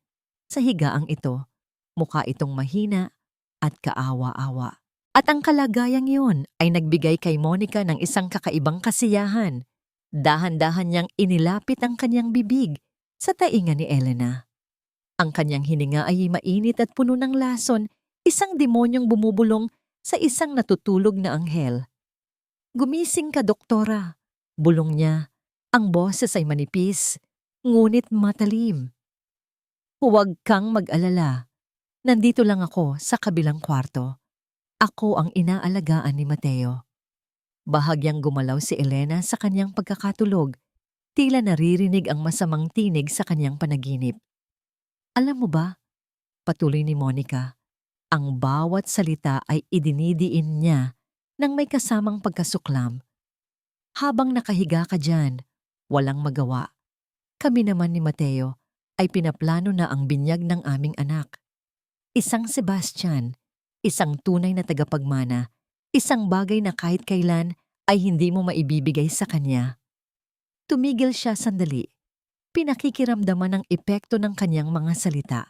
sa higaang ito, mukha itong mahina at kaawa-awa. At ang kalagayang iyon ay nagbigay kay Monica ng isang kakaibang kasiyahan. Dahan-dahan niyang inilapit ang kanyang bibig sa tainga ni Elena. Ang kanyang hininga ay mainit at puno ng lason, isang demonyong bumubulong sa isang natutulog na anghel. Gumising ka, doktora, bulong niya. Ang boses ay manipis, ngunit matalim. Huwag kang mag-alala. Nandito lang ako sa kabilang kwarto. Ako ang inaalagaan ni Mateo. Bahagyang gumalaw si Elena sa kanyang pagkakatulog. Tila naririnig ang masamang tinig sa kanyang panaginip. Alam mo ba, patuloy ni Monica, ang bawat salita ay idinidiin niya nang may kasamang pagkasuklam. Habang nakahiga ka dyan, walang magawa. Kami naman ni Mateo ay pinaplano na ang binyag ng aming anak. Isang Sebastian, isang tunay na tagapagmana, isang bagay na kahit kailan ay hindi mo maibibigay sa kanya. Tumigil siya sandali. Pinakikiramdaman ang epekto ng kanyang mga salita.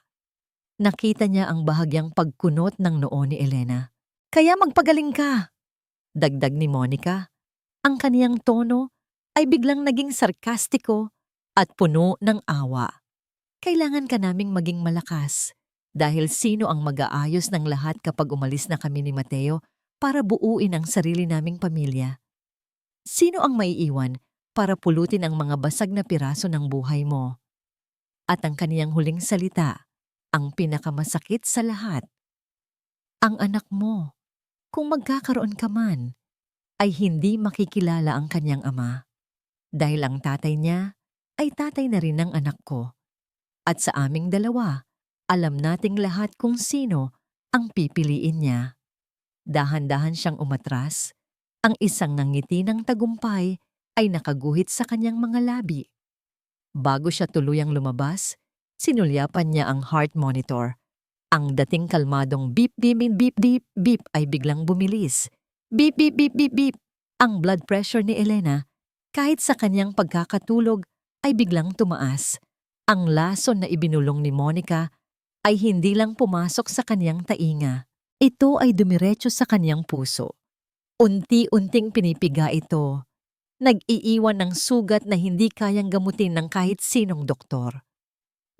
Nakita niya ang bahagyang pagkunot ng noo ni Elena. Kaya magpagaling ka! Dagdag ni Monica. Ang kaniyang tono ay biglang naging sarkastiko at puno ng awa. Kailangan ka naming maging malakas dahil sino ang mag-aayos ng lahat kapag umalis na kami ni Mateo para buuin ang sarili naming pamilya? Sino ang maiiwan para pulutin ang mga basag na piraso ng buhay mo? At ang kaniyang huling salita, ang pinakamasakit sa lahat. Ang anak mo, kung magkakaroon ka man, ay hindi makikilala ang kanyang ama. Dahil ang tatay niya ay tatay na rin ng anak ko. At sa aming dalawa, alam nating lahat kung sino ang pipiliin niya. Dahan-dahan siyang umatras. Ang isang ngiti ng tagumpay ay nakaguhit sa kanyang mga labi. Bago siya tuluyang lumabas, sinulyapan niya ang heart monitor. Ang dating kalmadong beep beep beep beep beep ay biglang bumilis. Beep beep beep beep beep. Ang blood pressure ni Elena, kahit sa kanyang pagkakatulog, ay biglang tumaas. Ang lason na ibinulong ni Monica ay hindi lang pumasok sa kanyang tainga. Ito ay dumiretso sa kanyang puso. Unti-unting pinipiga ito. Nag-iiwan ng sugat na hindi kayang gamutin ng kahit sinong doktor.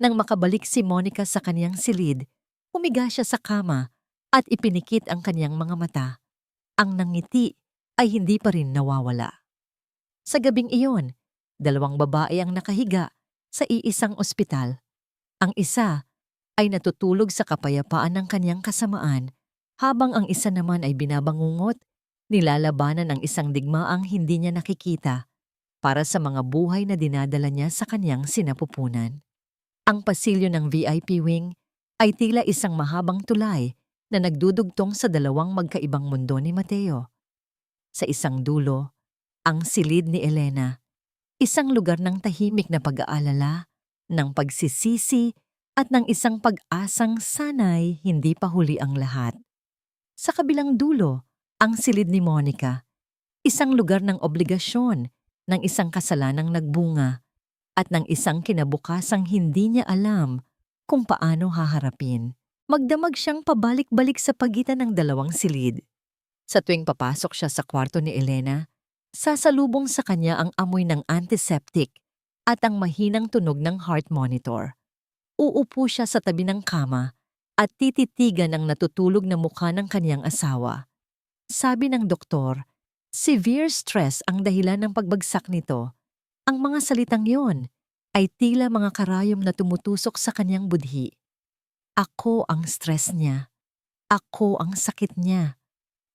Nang makabalik si Monica sa kanyang silid, humiga siya sa kama at ipinikit ang kanyang mga mata. Ang nangiti ay hindi pa rin nawawala. Sa gabing iyon, 2 babae ang nakahiga sa iisang ospital. Ang isa ay natutulog sa kapayapaan ng kanyang kasamaan, habang ang isa naman ay binabangungot, Nilalabanan ang isang digmaang hindi niya nakikita para sa mga buhay na dinadala niya sa kanyang sinapupunan. Ang pasilyo ng VIP wing ay tila isang mahabang tulay na nagdudugtong sa dalawang magkaibang mundo ni Mateo. Sa isang dulo, ang silid ni Elena, isang lugar ng tahimik na pag-aalala, ng pagsisisi at ng isang pag-asang sana'y hindi pa huli ang lahat. Sa kabilang dulo, ang silid ni Monica, isang lugar ng obligasyon, ng isang kasalanang nagbunga, at ng isang kinabukasang hindi niya alam kung paano haharapin. Magdamag siyang pabalik-balik sa pagitan ng dalawang silid. Sa tuwing papasok siya sa kwarto ni Elena, sasalubong sa kanya ang amoy ng antiseptic at ang mahinang tunog ng heart monitor. Uupo siya sa tabi ng kama at tititigan ang natutulog na mukha ng kanyang asawa. Sabi ng doktor, severe stress ang dahilan ng pagbagsak nito. Ang mga salitang yon ay tila mga karayom na tumutusok sa kanyang budhi. Ako ang stress niya. Ako ang sakit niya.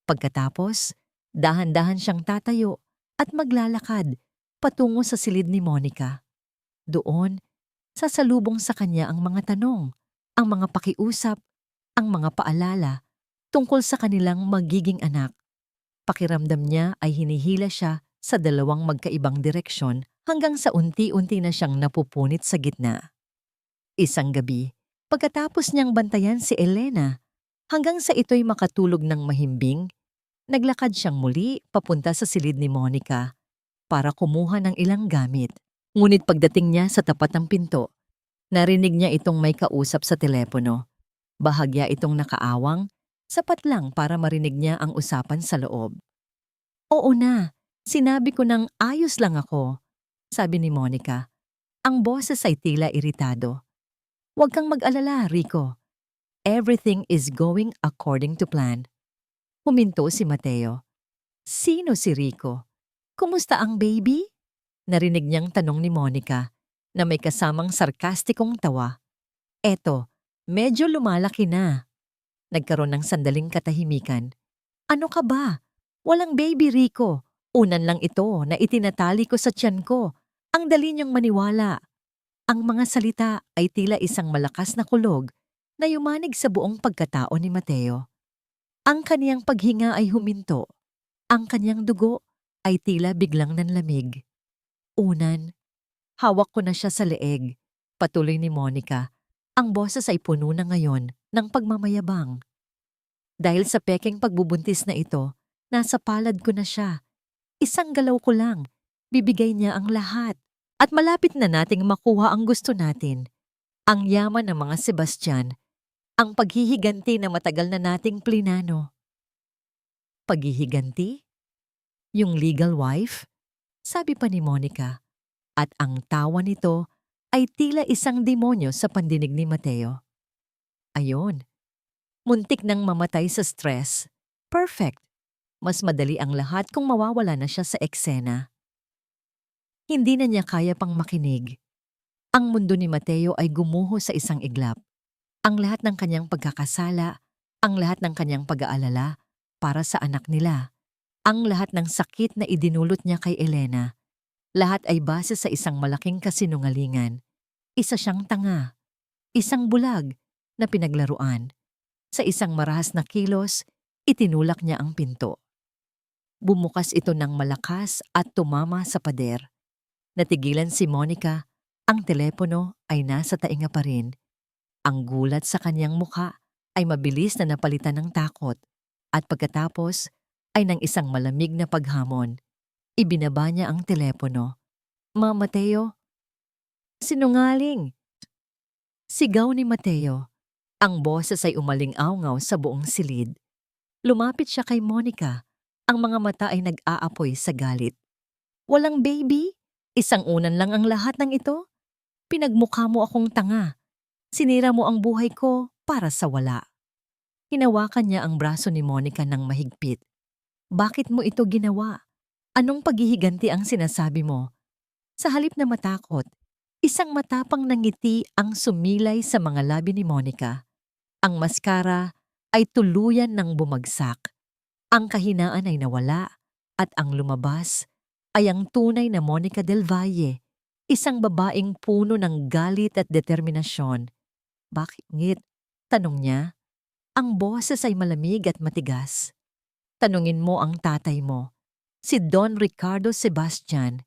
Pagkatapos, dahan-dahan siyang tatayo at maglalakad patungo sa silid ni Monica. Doon, sasalubong sa kanya ang mga tanong, ang mga pakiusap, ang mga paalala tungkol sa kanilang magiging anak. Pakiramdam niya ay hinihila siya sa dalawang magkaibang direksyon hanggang sa unti-unti na siyang napupunit sa gitna. Isang gabi, pagkatapos niyang bantayan si Elena, hanggang sa ito'y makatulog ng mahimbing, naglakad siyang muli papunta sa silid ni Monica para kumuha ng ilang gamit. Ngunit pagdating niya sa tapat ng pinto, narinig niya itong may kausap sa telepono. Bahagya itong nakaawang, sapat lang para marinig niya ang usapan sa loob. Oo na, sinabi ko nang ayos lang ako, sabi ni Monica. Ang boses ay tila iritado. Huwag kang mag-alala, Rico. Everything is going according to plan. Huminto si Mateo. Sino si Rico? Kumusta ang baby? Narinig niyang tanong ni Monica na may kasamang sarkastikong tawa. Eto, medyo lumalaki na. Nagkaroon ng sandaling katahimikan. Ano ka ba? Walang baby, Rico. Unan lang ito na itinatali ko sa tiyan ko. Ang dali niyang maniwala. Ang mga salita ay tila isang malakas na kulog na yumanig sa buong pagkatao ni Mateo. Ang kaniyang paghinga ay huminto. Ang kaniyang dugo ay tila biglang nanlamig. Unan, hawak ko na siya sa leeg. Patuloy ni Monica. Ang boses ay puno na ngayon ng pagmamayabang. Dahil sa pekeng pagbubuntis na ito, nasa palad ko na siya. Isang galaw ko lang, bibigay niya ang lahat. At malapit na nating makuha ang gusto natin. Ang yaman ng mga Sebastian, ang paghihiganti na matagal na nating plinano. Paghihiganti? Yung legal wife? Sabi pa ni Monica. At ang tawa nito ay tila isang demonyo sa pandinig ni Mateo. Ayon, muntik nang mamatay sa stress. Perfect. Mas madali ang lahat kung mawawala na siya sa eksena. Hindi na niya kaya pang makinig. Ang mundo ni Mateo ay gumuho sa isang iglap. Ang lahat ng kanyang pagkakasala, ang lahat ng kanyang pag-aalala para sa anak nila, ang lahat ng sakit na idinulot niya kay Elena, lahat ay base sa isang malaking kasinungalingan. Isa siyang tanga, isang bulag na pinaglaruan. Sa isang marahas na kilos, itinulak niya ang pinto. Bumukas ito ng malakas at tumama sa pader. Natigilan si Monica, ang telepono ay nasa tainga pa rin. Ang gulat sa kanyang mukha ay mabilis na napalitan ng takot at pagkatapos ay ng isang malamig na paghamon. Ibinaba niya ang telepono. Ma, Mateo? Sinungaling! Sigaw ni Mateo. Ang boses ay umaling-awngaw sa buong silid. Lumapit siya kay Monica. Ang mga mata ay nag-aapoy sa galit. Walang baby? Isang unan lang ang lahat ng ito? Pinagmukha mo akong tanga. Sinira mo ang buhay ko para sa wala. Hinawakan niya ang braso ni Monica ng mahigpit. Bakit mo ito ginawa? Anong paghihiganti ang sinasabi mo? Sa halip na matakot, isang matapang na ngiti ang sumilay sa mga labi ni Monica. Ang maskara ay tuluyan ng bumagsak. Ang kahinaan ay nawala at ang lumabas ay ang tunay na Monica del Valle, isang babaeng puno ng galit at determinasyon. Bakit? Tanong niya. Ang boses ay malamig at matigas. Tanungin mo ang tatay mo, si Don Ricardo Sebastian.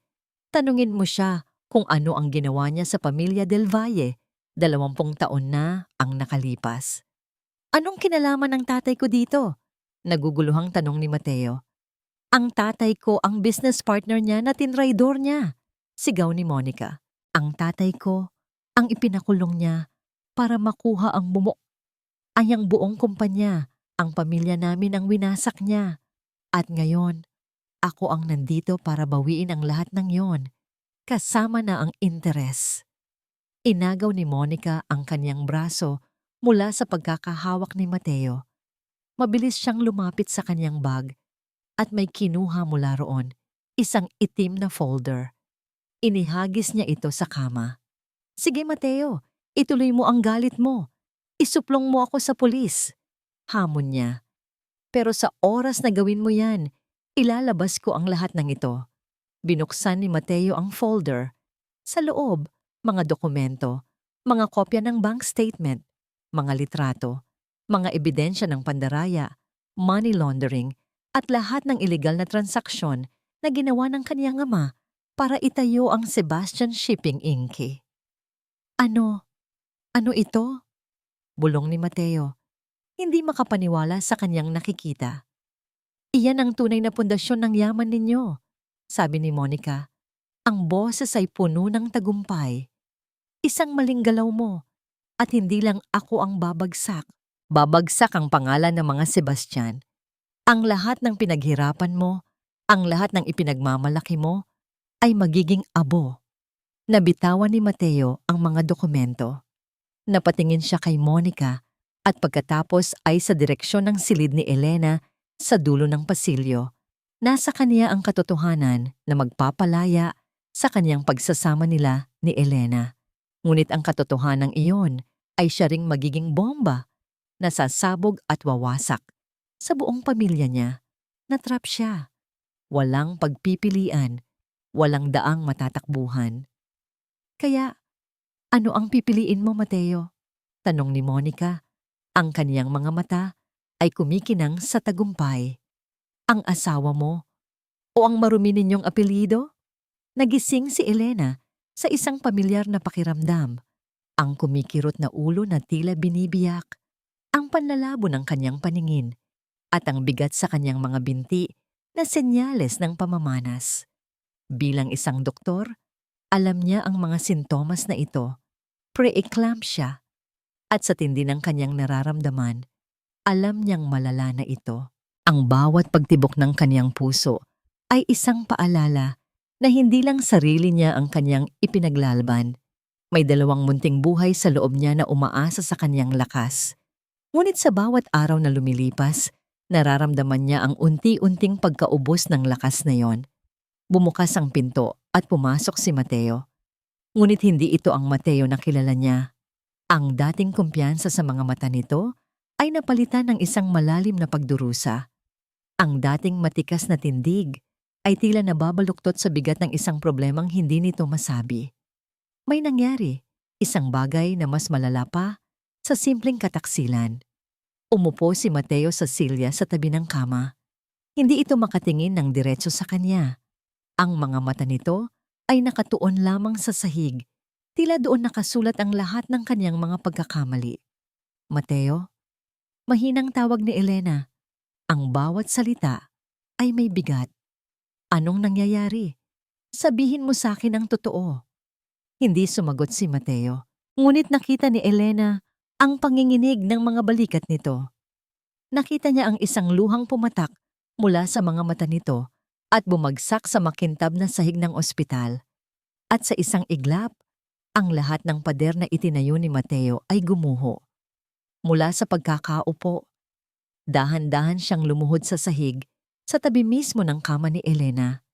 Tanungin mo siya kung ano ang ginawa niya sa pamilya del Valle. 20 taon na ang nakalipas. Anong kinalaman ng tatay ko dito? Naguguluhang tanong ni Mateo. Ang tatay ko ang business partner niya na tinraidor niya. Sigaw ni Monica. Ang tatay ko ang ipinakulong niya para makuha ang ang buong kumpanya. Ang pamilya namin ang winasak niya. At ngayon, ako ang nandito para bawiin ang lahat ng yon, kasama na ang interes. Inagaw ni Monica ang kanyang braso mula sa pagkakahawak ni Mateo. Mabilis siyang lumapit sa kanyang bag at may kinuha mula roon, isang itim na folder. Inihagis niya ito sa kama. Sige Mateo, ituloy mo ang galit mo. Isuplong mo ako sa pulis. Hamon niya. Pero sa oras na gawin mo yan, ilalabas ko ang lahat ng ito. Binuksan ni Mateo ang folder. Sa loob, mga dokumento, mga kopya ng bank statement, mga litrato, mga ebidensya ng pandaraya, money laundering, at lahat ng ilegal na transaksyon na ginawa ng kaniyang ama para itayo ang Sebastian Shipping Inc. Ano? Ano ito? Bulong ni Mateo. Hindi makapaniwala sa kanyang nakikita. Iyan ang tunay na pundasyon ng yaman ninyo, sabi ni Monica. Ang boses ay puno ng tagumpay. Isang maling galaw mo, at hindi lang ako ang babagsak. Babagsak ang pangalan ng mga Sebastian. Ang lahat ng pinaghirapan mo, ang lahat ng ipinagmamalaki mo, ay magiging abo. Nabitawan ni Mateo ang mga dokumento. Napatingin siya kay Monica at pagkatapos ay sa direksyon ng silid ni Elena sa dulo ng pasilyo. Nasa kaniya ang katotohanan na magpapalaya sa kanyang pagsasama nila ni Elena. Ngunit ang katotohanan iyon ay siya ring magiging bomba, nasasabog at wawasak. Sa buong pamilya niya, natrap siya. Walang pagpipilian, walang daang matatakbuhan. Kaya, ano ang pipiliin mo, Mateo? Tanong ni Monica. Ang kaniyang mga mata ay kumikinang sa tagumpay. Ang asawa mo o ang marumi ninyong apelyido? Nagising si Elena sa isang pamilyar na pakiramdam. Ang kumikirot na ulo na tila binibiyak, ang panlalabo ng kanyang paningin, at ang bigat sa kanyang mga binti na senyales ng pamamanas. Bilang isang doktor, alam niya ang mga sintomas na ito, pre-eclampsia, at sa tindi ng kanyang nararamdaman, alam niyang malala na ito. Ang bawat pagtibok ng kanyang puso ay isang paalala na hindi lang sarili niya ang kanyang ipinaglalban. May 2 munting buhay sa loob niya na umaasa sa kanyang lakas. Ngunit sa bawat araw na lumilipas, nararamdaman niya ang unti-unting pagkaubos ng lakas na yon. Bumukas ang pinto at pumasok si Mateo. Ngunit hindi ito ang Mateo na kilala niya. Ang dating kumpiyansa sa mga mata nito ay napalitan ng isang malalim na pagdurusa. Ang dating matikas na tindig ay tila nababaluktot sa bigat ng isang problemang hindi nito masabi. May nangyari, isang bagay na mas malala pa sa simpleng kataksilan. Umupo si Mateo sa silya sa tabi ng kama. Hindi ito makatingin ng diretso sa kanya. Ang mga mata nito ay nakatuon lamang sa sahig, tila doon nakasulat ang lahat ng kanyang mga pagkakamali. Mateo? Mahinang tawag ni Elena. Ang bawat salita ay may bigat. Anong nangyayari? Sabihin mo sa akin ang totoo. Hindi sumagot si Mateo, ngunit nakita ni Elena ang panginginig ng mga balikat nito. Nakita niya ang isang luhang pumatak mula sa mga mata nito at bumagsak sa makintab na sahig ng ospital. At sa isang iglap, ang lahat ng pader na itinayo ni Mateo ay gumuho. Mula sa pagkakaupo, dahan-dahan siyang lumuhod sa sahig sa tabi mismo ng kama ni Elena.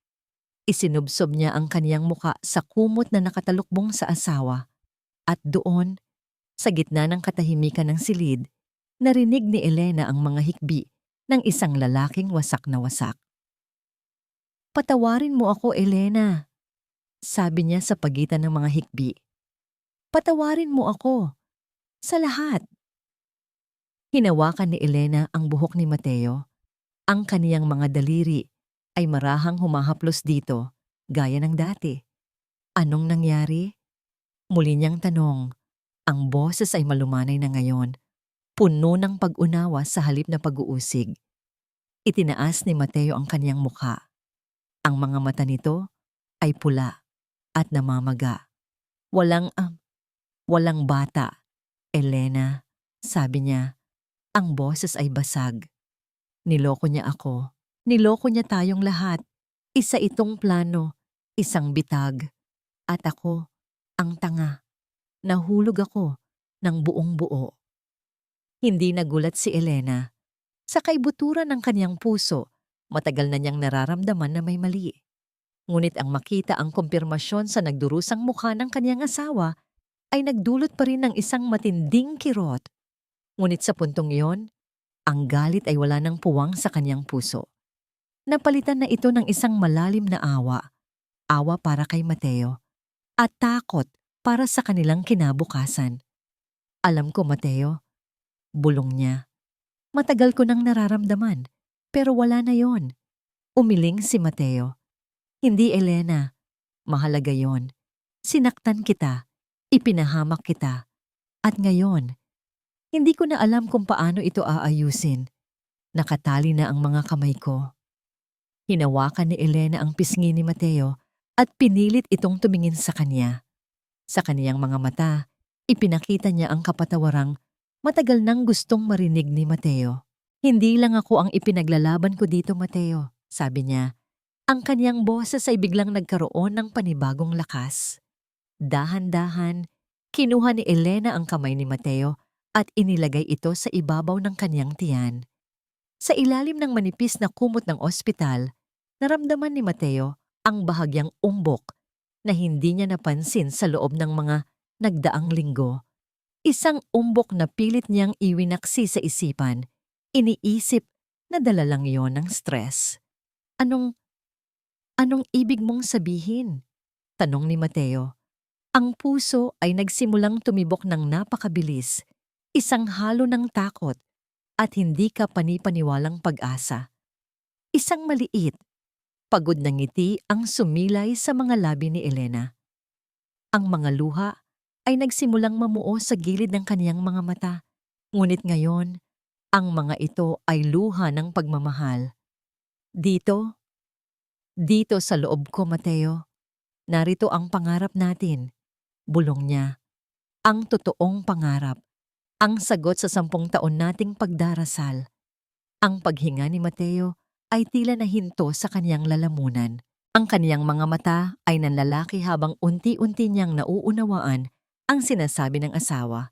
Isinubsob niya ang kaniyang muka sa kumot na nakatalukbong sa asawa. At doon, sa gitna ng katahimikan ng silid, narinig ni Elena ang mga hikbi ng isang lalaking wasak na wasak. "Patawarin mo ako, Elena," sabi niya sa pagitan ng mga hikbi. "Patawarin mo ako sa lahat." Hinawakan ni Elena ang buhok ni Mateo. Ang kaniyang mga daliri ay marahang humahaplos dito, gaya ng dati. "Anong nangyari?" Muli niyang tanong. Ang boses ay malumanay na ngayon, puno ng pag-unawa sa halip na pag-uusig. Itinaas ni Mateo ang kaniyang mukha. Ang mga mata nito ay pula at namamaga. Walang bata, Elena," sabi niya. Ang boses ay basag. "Niloko niya ako. Niloko niya tayong lahat. Isa itong plano, isang bitag. At ako, ang tanga. Nahulog ako ng buong buo." Hindi nagulat si Elena. Sa kaibuturan ng kaniyang puso, matagal na niyang nararamdaman na may mali. Ngunit ang makita ang kumpirmasyon sa nagdurusang mukha ng kaniyang asawa ay nagdulot pa rin ng isang matinding kirot. Ngunit sa puntong iyon, ang galit ay wala ng puwang sa kaniyang puso. Napalitan na ito ng isang malalim na awa. Awa para kay Mateo. At takot para sa kanilang kinabukasan. "Alam ko, Mateo," bulong niya. "Matagal ko nang nararamdaman, pero wala na yon." Umiling si Mateo. "Hindi, Elena. Mahalaga yon. Sinaktan kita. Ipinahamak kita. At ngayon, hindi ko na alam kung paano ito aayusin. Nakatali na ang mga kamay ko." Hinawakan ni Elena ang pisngi ni Mateo at pinilit itong tumingin sa kanya. Sa kaniyang mga mata, ipinakita niya ang kapatawarang matagal nang gustong marinig ni Mateo. "Hindi lang ako ang ipinaglalaban ko dito, Mateo," sabi niya. Ang kaniyang boses ay biglang nagkaroon ng panibagong lakas. Dahan-dahan, kinuha ni Elena ang kamay ni Mateo at inilagay ito sa ibabaw ng kaniyang tiyan. Sa ilalim ng manipis na kumot ng ospital, naramdaman ni Mateo ang bahagyang umbok na hindi niya napansin sa loob ng mga nagdaang linggo. Isang umbok na pilit niyang iwinaksi sa isipan. Iniisip na dala lang iyon ng stress. Anong ibig mong sabihin?" tanong ni Mateo. Ang puso ay nagsimulang tumibok ng napakabilis, isang halo ng takot at hindi ka panipaniwalang pag-asa. Isang maliit, pagod na ngiti ang sumilay sa mga labi ni Elena. Ang mga luha ay nagsimulang mamuo sa gilid ng kaniyang mga mata, ngunit ngayon, ang mga ito ay luha ng pagmamahal. Dito sa loob ko, Mateo, narito ang pangarap natin," bulong niya. Ang totoong pangarap, ang sagot sa 10 taon nating pagdarasal. Ang paghinga ni Mateo ay tila nahinto sa kaniyang lalamunan. Ang kaniyang mga mata ay nanlalaki habang unti-unti niyang nauunawaan ang sinasabi ng asawa.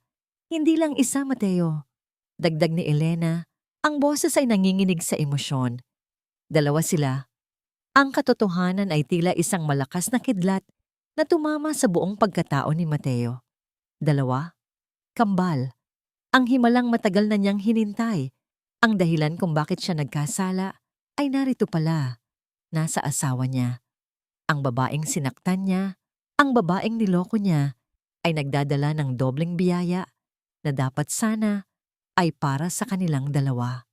"Hindi lang isa, Mateo," dagdag ni Elena. Ang boses ay nanginginig sa emosyon. "Dalawa sila." Ang katotohanan ay tila isang malakas na kidlat na tumama sa buong pagkatao ni Mateo. Dalawa? Kambal. Ang himalang matagal na niyang hinintay. Ang dahilan kung bakit siya nagkasala ay narito pala. Nasa asawa niya. Ang babaeng sinaktan niya, ang babaeng niloko niya, ay nagdadala ng dobleng biyaya na dapat sana ay para sa kanilang dalawa.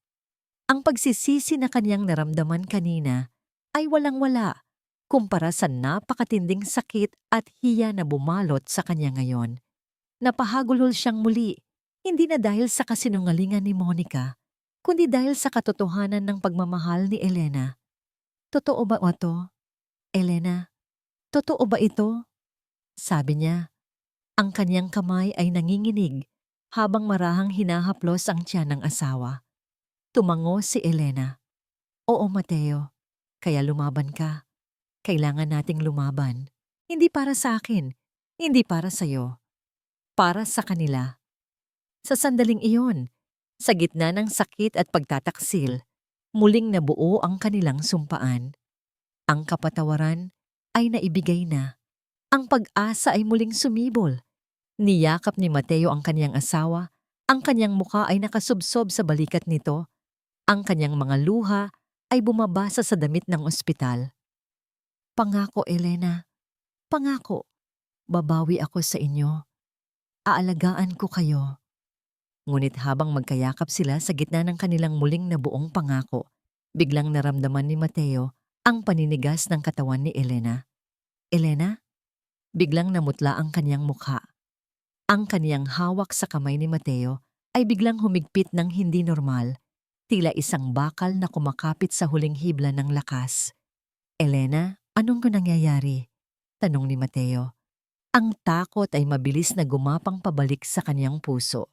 Ang pagsisisi na kaniyang naramdaman kanina ay walang-wala kumpara sa napakatinding sakit at hiya na bumalot sa kanya ngayon. Napahagulhol siyang muli, hindi na dahil sa kasinungalingan ni Monica, kundi dahil sa katotohanan ng pagmamahal ni Elena. "Totoo ba ito, Elena? Totoo ba ito?" sabi niya. Ang kanyang kamay ay nanginginig habang marahang hinahaplos ang tiyan ng asawa. Tumango si Elena. "Oo, Mateo. Kaya lumaban ka. Kailangan nating lumaban. Hindi para sa akin, hindi para sa'yo. Para sa kanila." Sa sandaling iyon, sa gitna ng sakit at pagtataksil, muling nabuo ang kanilang sumpaan. Ang kapatawaran ay naibigay na. Ang pag-asa ay muling sumibol. Niyakap ni Mateo ang kaniyang asawa, ang kaniyang mukha ay nakasubsob sa balikat nito. Ang kanyang mga luha ay bumabasa sa damit ng ospital. Pangako, Elena. Pangako. Babawi ako sa inyo. Aalagaan ko kayo. Ngunit habang magkayakap sila sa gitna ng kanilang muling nabuong pangako, biglang naramdaman ni Mateo ang paninigas ng katawan ni Elena. Elena? Biglang namutla ang kanyang mukha. Ang kaniyang hawak sa kamay ni Mateo ay biglang humigpit ng hindi normal, tila isang bakal na kumakapit sa huling hibla ng lakas. Elena, anong nangyayari? Tanong ni Mateo. Ang takot ay mabilis na gumapang pabalik sa kanyang puso.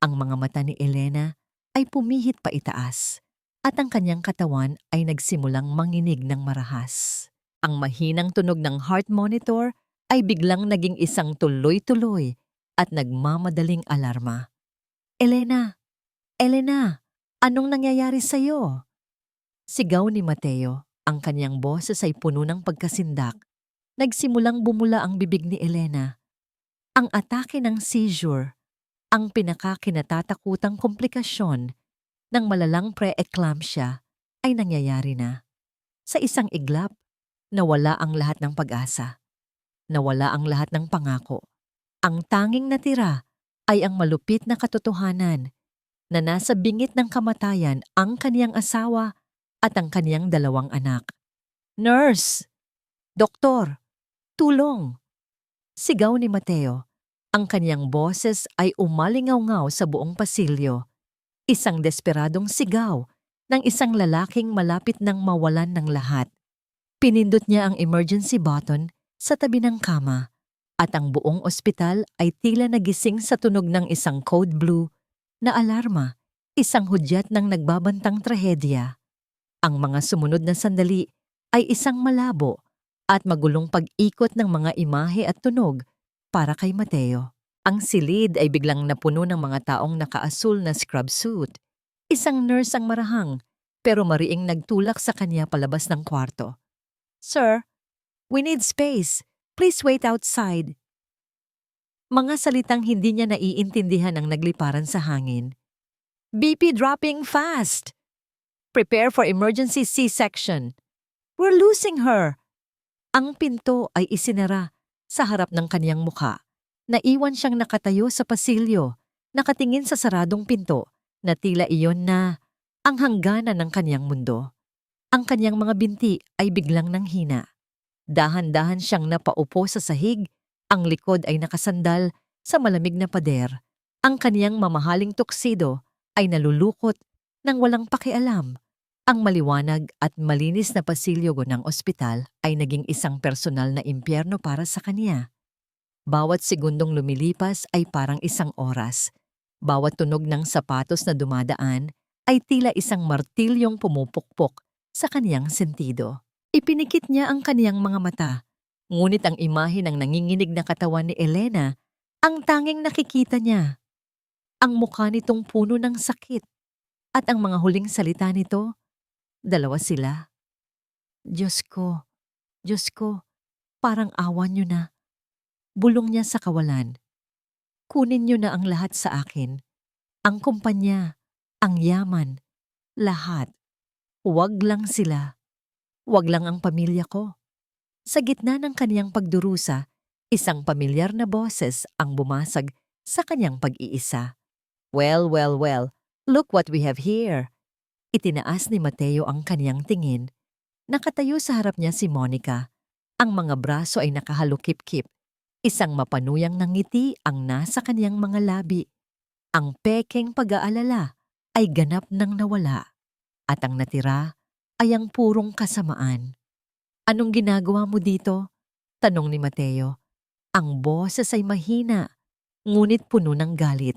Ang mga mata ni Elena ay pumihit pa itaas at ang kanyang katawan ay nagsimulang manginig ng marahas. Ang mahinang tunog ng heart monitor ay biglang naging isang tuloy-tuloy at nagmamadaling alarma. Elena! Elena! Anong nangyayari sa'yo? Sigaw ni Mateo. Ang kanyang boses ay puno ng pagkasindak. Nagsimulang bumula ang bibig ni Elena. Ang atake ng seizure, ang pinakakinatatakutang komplikasyon ng malalang pre-eclampsia ay nangyayari na. Sa isang iglap, nawala ang lahat ng pag-asa. Nawala ang lahat ng pangako. Ang tanging natira ay ang malupit na katotohanan na nasa bingit ng kamatayan ang kaniyang asawa at ang kaniyang 2 anak. Nurse! Doktor! Tulong! Sigaw ni Mateo. Ang kaniyang boses ay umalingaw-ngaw sa buong pasilyo. Isang desperadong sigaw ng isang lalaking malapit nang mawalan ng lahat. Pinindot niya ang emergency button sa tabi ng kama at ang buong ospital ay tila nagising sa tunog ng isang code blue na alarma, isang hudyat ng nagbabantang trahedya. Ang mga sumunod na sandali ay isang malabo at magulong pag-ikot ng mga imahe at tunog para kay Mateo. Ang silid ay biglang napuno ng mga taong nakaasul na scrub suit. Isang nurse ang marahang, pero mariing nagtulak sa kanya palabas ng kwarto. Sir, we need space. Please wait outside. Mga salitang hindi niya naiintindihan ang nagliparan sa hangin. BP dropping fast. Prepare for emergency C-section. We're losing her. Ang pinto ay isinara sa harap ng kaniyang mukha. Naiwan siyang nakatayo sa pasilyo, nakatingin sa saradong pinto na tila iyon na ang hangganan ng kaniyang mundo. Ang kaniyang mga binti ay biglang nanghina. Dahan-dahan siyang napaupo sa sahig, ang likod ay nakasandal sa malamig na pader. Ang kaniyang mamahaling tuksido ay nalulukot ng walang pakialam. Ang maliwanag at malinis na pasilyo ng ospital ay naging isang personal na impyerno para sa kaniya. Bawat segundong lumilipas ay parang isang oras. Bawat tunog ng sapatos na dumadaan ay tila isang martilyong pumupukpok sa kaniyang sentido. Ipinikit niya ang kaniyang mga mata, ngunit ang imahe ng nanginginig na katawan ni Elena ang tanging nakikita niya. Ang mukha nitong puno ng sakit at ang mga huling salita nito, 2 sila. Diyos ko, parang awa niyo na. Bulong niya sa kawalan. Kunin niyo na ang lahat sa akin. Ang kumpanya, ang yaman, lahat. Huwag lang sila. Huwag lang ang pamilya ko. Sa gitna ng kaniyang pagdurusa, isang pamilyar na boses ang bumasag sa kaniyang pag-iisa. Well, look what we have here. Itinaas ni Mateo ang kaniyang tingin. Nakatayo sa harap niya si Monica. Ang mga braso ay nakahalukip-kip. Isang mapanuyang ng ngiti ang nasa kaniyang mga labi. Ang pekeng pag-aalala ay ganap nang nawala. At ang natira ay ang purong kasamaan. Anong ginagawa mo dito? Tanong ni Mateo. Ang boses ay mahina, ngunit puno ng galit.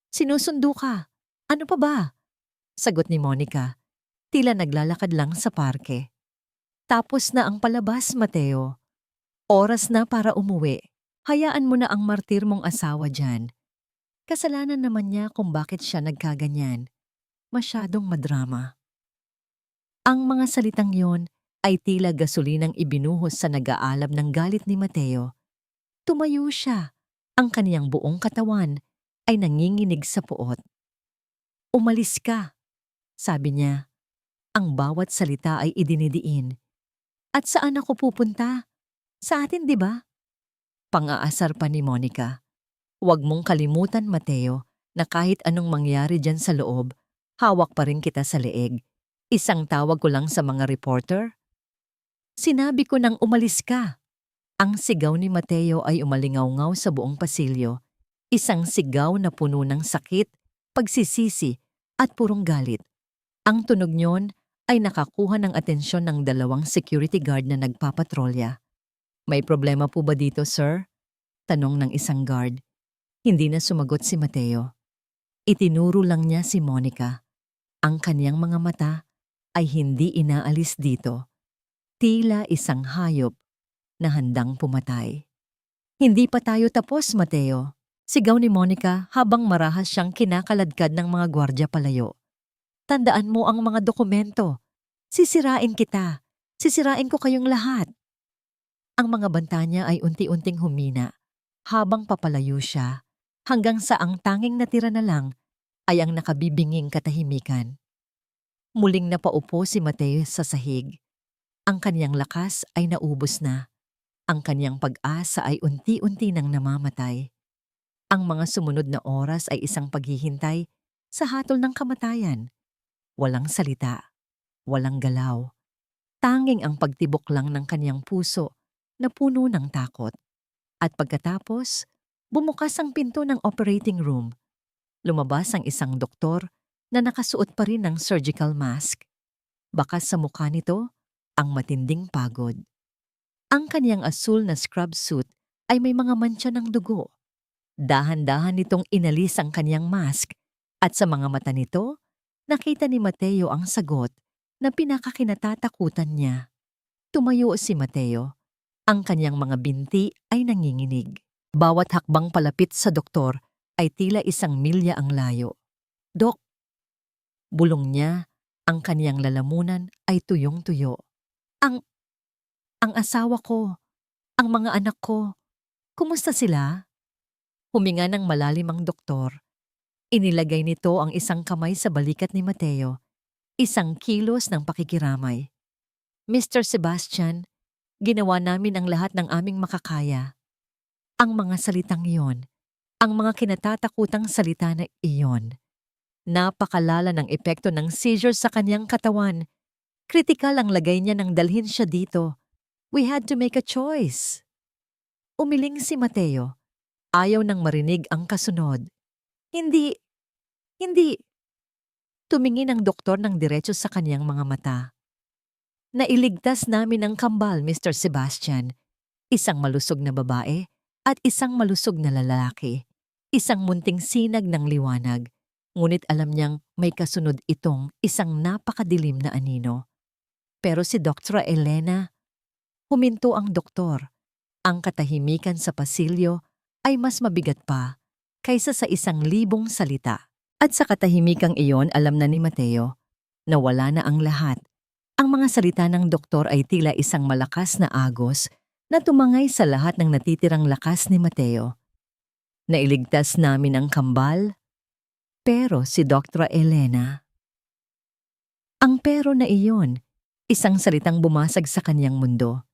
Sinusundo ka. Ano pa ba? Sagot ni Monica. Tila naglalakad lang sa parke. Tapos na ang palabas, Mateo. Oras na para umuwi. Hayaan mo na ang martir mong asawa dyan. Kasalanan naman niya kung bakit siya nagkaganyan. Masyadong madrama. Ang mga salitang yon ay tila gasolinang ibinuhos sa nag-aalab ng galit ni Mateo. Tumayo siya. Ang kaniyang buong katawan ay nanginginig sa puot. Umalis ka. Sabi niya, ang bawat salita ay idinidiin. At saan ako pupunta? Sa atin, di ba? Pang-aasar pa ni Monica. Huwag mong kalimutan, Mateo, na kahit anong mangyari dyan sa loob, hawak pa rin kita sa leeg. Isang tawag ko lang sa mga reporter. Sinabi ko nang umalis ka. Ang sigaw ni Mateo ay umalingaw-ngaw sa buong pasilyo. Isang sigaw na puno ng sakit, pagsisisi, at purong galit. Ang tunog niyon ay nakakuha ng atensyon ng 2 security guard na nagpapatrolya. May problema po ba dito, sir? Tanong ng isang guard. Hindi na sumagot si Mateo. Itinuro lang niya si Monica. Ang kaniyang mga mata ay hindi inaalis dito. Tila isang hayop na handang pumatay. Hindi pa tayo tapos, Mateo. Sigaw ni Monica habang marahas siyang kinakaladkad ng mga gwardya palayo. Tandaan mo ang mga dokumento. Sisirain kita. Sisirain ko kayong lahat. Ang mga banta niya ay unti-unting humina habang papalayo siya hanggang sa ang tanging natira na lang ay ang nakabibinging katahimikan. Muling napaupo si Mateo sa sahig. Ang kaniyang lakas ay naubos na. Ang kaniyang pag-asa ay unti-unti nang namamatay. Ang mga sumunod na oras ay isang paghihintay sa hatol ng kamatayan. Walang salita, walang galaw. Tanging ang pagtibok lang ng kaniyang puso na puno ng takot. At pagkatapos, bumukas ang pinto ng operating room. Lumabas ang isang doktor na nakasuot pa rin ng surgical mask. Bakas sa mukha nito, ang matinding pagod. Ang kaniyang asul na scrub suit ay may mga mantsa ng dugo. Dahan-dahan nitong inalis ang kaniyang mask at sa mga mata nito, nakita ni Mateo ang sagot na pinakakinatatakutan niya. Tumayo si Mateo. Ang kaniyang mga binti ay nanginginig. Bawat hakbang palapit sa doktor ay tila 1 milya ang layo. Dok, bulong niya, ang kaniyang lalamunan ay tuyong-tuyo. Ang asawa ko, ang mga anak ko, kumusta sila? Huminga ng malalim ang doktor. Inilagay nito ang isang kamay sa balikat ni Mateo, isang kilos ng pakikiramay. Mr. Sebastian, ginawa namin ang lahat ng aming makakaya. Ang mga salitang iyon, ang mga kinatatakutang salita na iyon. Napakalala ng epekto ng seizure sa kanyang katawan. Kritikal ang lagay niya nang dalhin siya dito. We had to make a choice. Umiling si Mateo. Ayaw nang marinig ang kasunod. Hindi. Tumingin ang doktor ng diretso sa kanyang mga mata. Nailigtas namin ang kambal, Mr. Sebastian. Isang malusog na babae at isang malusog na lalaki. Isang munting sinag ng liwanag. Ngunit alam niyang may kasunod itong isang napakadilim na anino. Pero si Dr. Elena, huminto ang doktor. Ang katahimikan sa pasilyo ay mas mabigat pa kaysa sa 1,000 salita. At sa katahimikang iyon alam na ni Mateo na wala na ang lahat. Ang mga salita ng doktor ay tila isang malakas na agos na tumangay sa lahat ng natitirang lakas ni Mateo. Nailigtas namin ang kambal, pero si Dr. Elena. Ang pero na iyon, isang salitang bumasag sa kanyang mundo.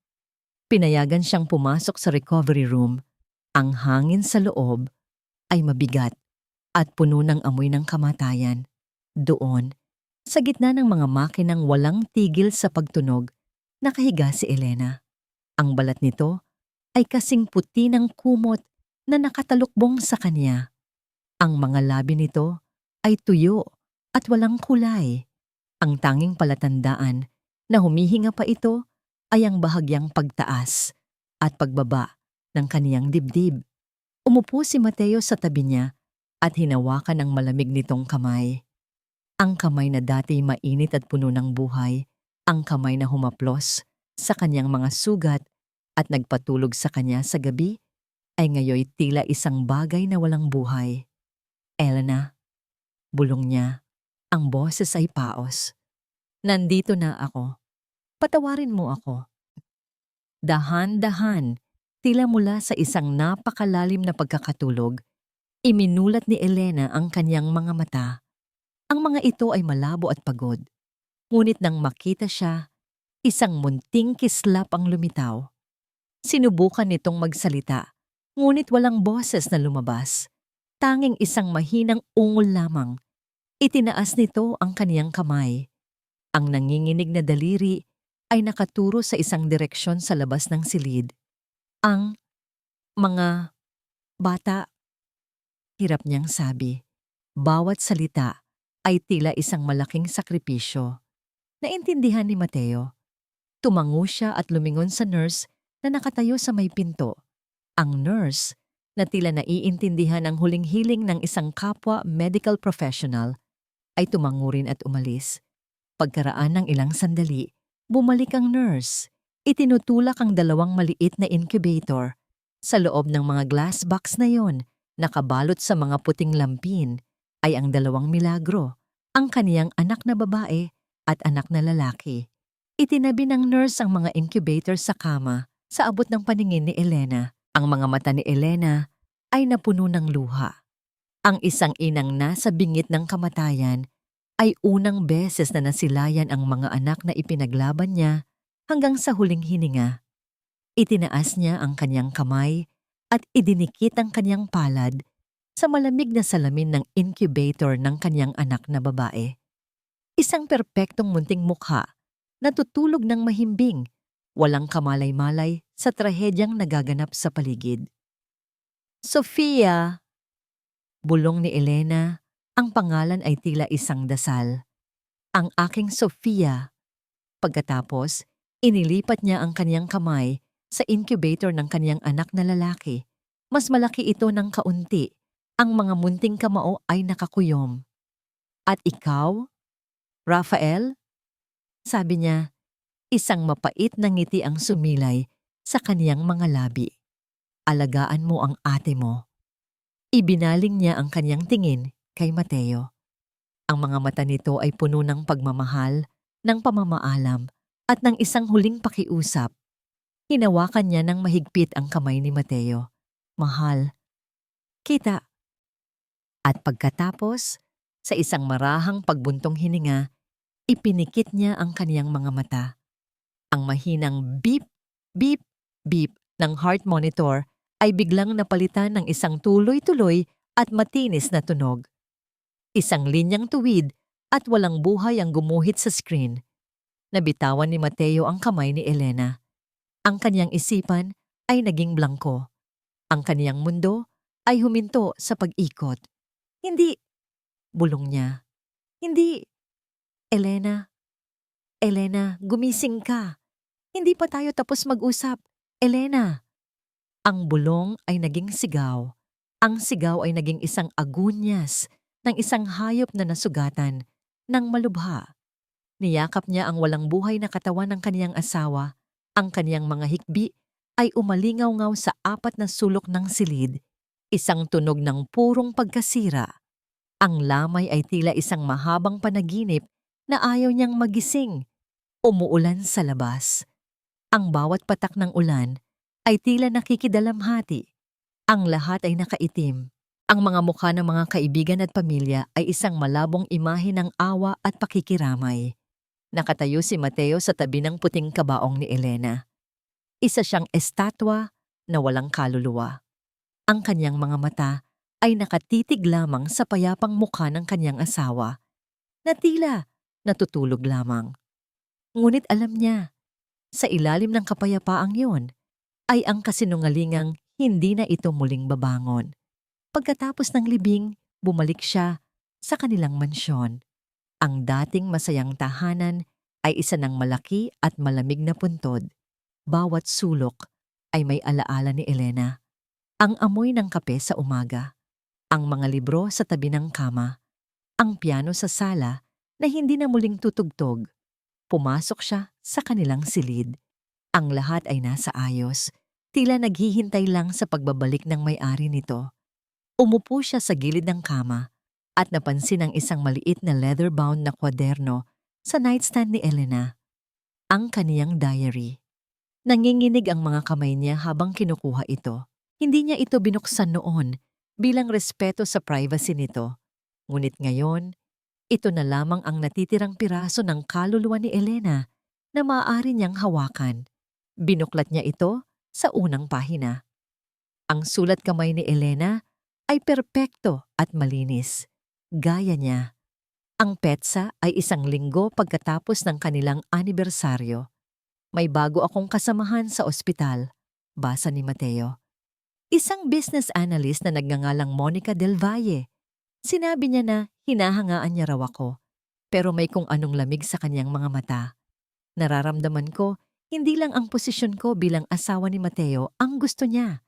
Pinayagan siyang pumasok sa recovery room. Ang hangin sa loob ay mabigat at puno ng amoy ng kamatayan. Doon, sa gitna ng mga makinang walang tigil sa pagtunog, nakahiga si Elena. Ang balat nito ay kasing puti ng kumot na nakatalukbong sa kanya. Ang mga labi nito ay tuyo at walang kulay. Ang tanging palatandaan na humihinga pa ito ay ang bahagyang pagtaas at pagbaba ng kaniyang dibdib. Umupo si Mateo sa tabi niya at hinawakan ang malamig nitong kamay. Ang kamay na dati mainit at puno ng buhay, ang kamay na humaplos sa kaniyang mga sugat at nagpatulog sa kanya sa gabi, ay ngayoy tila isang bagay na walang buhay. Elena, bulong niya, ang boses ay paos. Nandito na ako. Patawarin mo ako. Dahan-dahan, tila mula sa isang napakalalim na pagkakatulog, iminulat ni Elena ang kanyang mga mata. Ang mga ito ay malabo at pagod. Ngunit nang makita siya, isang munting kislap ang lumitaw. Sinubukan nitong magsalita, ngunit walang boses na lumabas. Tanging isang mahinang ungol lamang. Itinaas nito ang kaniyang kamay. Ang nanginginig na daliri ay nakaturo sa isang direksyon sa labas ng silid. Ang mga bata, hirap niyang sabi. Bawat salita ay tila isang malaking sakripisyo. Naintindihan ni Mateo. Tumango siya at lumingon sa nurse na nakatayo sa may pinto. Ang nurse, na tila naiintindihan ang huling hiling ng isang kapwa medical professional, ay tumango rin at umalis. Pagkaraan ng ilang sandali, bumalik ang nurse. Itinutulak ang dalawang maliit na incubator. Sa loob ng mga glass box na yon, nakabalot sa mga puting lampin, ay ang dalawang milagro, ang kaniyang anak na babae at anak na lalaki. Itinabi ng nurse ang mga incubator sa kama sa abot ng paningin ni Elena. Ang mga mata ni Elena ay napuno ng luha. Ang isang inang nasa bingit ng kamatayan ay unang beses na nasilayan ang mga anak na ipinaglaban niya hanggang sa huling hininga. Itinaas niya ang kanyang kamay at idinikit ang kanyang palad sa malamig na salamin ng incubator ng kanyang anak na babae. Isang perpektong munting mukha na tutulog ng mahimbing, walang kamalay-malay sa trahedyang nagaganap sa paligid. Sofia! Bulong ni Elena, ang pangalan ay tila isang dasal. Ang aking Sofia. Pagkatapos, inilipat niya ang kanyang kamay sa incubator ng kanyang anak na lalaki. Mas malaki ito ng kaunti. Ang mga munting kamao ay nakakuyom. At ikaw, Rafael? Sabi niya, isang mapait na ngiti ang sumilay sa kaniyang mga labi. Alagaan mo ang ate mo. Ibinaling niya ang kanyang tingin kay Mateo. Ang mga mata nito ay puno ng pagmamahal, ng pamamaalam, at ng isang huling pakiusap. Hinawakan niya ng mahigpit ang kamay ni Mateo. Mahal. Kita. At pagkatapos, sa isang marahang pagbuntong hininga, ipinikit niya ang kaniyang mga mata. Ang mahinang beep, beep, beep ng heart monitor ay biglang napalitan ng isang tuloy-tuloy at matinis na tunog. Isang linyang tuwid at walang buhay ang gumuhit sa screen. Nabitawan ni Mateo ang kamay ni Elena. Ang kaniyang isipan ay naging blangko. Ang kaniyang mundo ay huminto sa pag-ikot. Hindi, bulong niya. Hindi. Elena, gumising ka. Hindi pa tayo tapos mag-usap. Elena. Ang bulong ay naging sigaw. Ang sigaw ay naging isang agunyas ng isang hayop na nasugatan ng malubha. Niyakap niya ang walang buhay na katawan ng kaniyang asawa. Ang kaniyang mga hikbi ay umalingaw-ngaw sa apat na sulok ng silid. Isang tunog ng purong pagkasira. Ang lamay ay tila isang mahabang panaginip na ayaw niyang magising. Umuulan sa labas. Ang bawat patak ng ulan ay tila nakikidalamhati. Ang lahat ay nakaitim. Ang mga mukha ng mga kaibigan at pamilya ay isang malabong imahe ng awa at pakikiramay. Nakatayo si Mateo sa tabi ng puting kabaong ni Elena. Isa siyang estatwa na walang kaluluwa. Ang kanyang mga mata ay nakatitig lamang sa payapang mukha ng kanyang asawa, na tila natutulog lamang. Ngunit alam niya, sa ilalim ng kapayapaang yon, ay ang kasinungalingang hindi na ito muling babangon. Pagkatapos ng libing, bumalik siya sa kanilang mansyon. Ang dating masayang tahanan ay isa ng malaki at malamig na puntod. Bawat sulok ay may alaala ni Elena. Ang amoy ng kape sa umaga, ang mga libro sa tabi ng kama, ang piano sa sala na hindi na muling tutugtog. Pumasok siya sa kanilang silid. Ang lahat ay nasa ayos, tila naghihintay lang sa pagbabalik ng may-ari nito. Umupo siya sa gilid ng kama at napansin ang isang maliit na leather-bound na kwaderno sa nightstand ni Elena. Ang kaniyang diary. Nanginginig ang mga kamay niya habang kinukuha ito. Hindi niya ito binuksan noon bilang respeto sa privacy nito. Ngunit ngayon, Ito na lamang ang natitirang piraso ng kaluluwa ni Elena na maaari niyang hawakan. Binuklat niya ito sa unang pahina. Ang sulat kamay ni Elena ay perpekto at malinis. Gaya niya. Ang petsa ay 1 linggo pagkatapos ng kanilang anibersaryo. May bago akong kasamahan sa ospital, basa ni Mateo. Isang business analyst na nagngangalang Monica Del Valle. Sinabi niya na hinahangaan niya raw ako, pero may kung anong lamig sa kanyang mga mata. Nararamdaman ko, hindi lang ang posisyon ko bilang asawa ni Mateo ang gusto niya.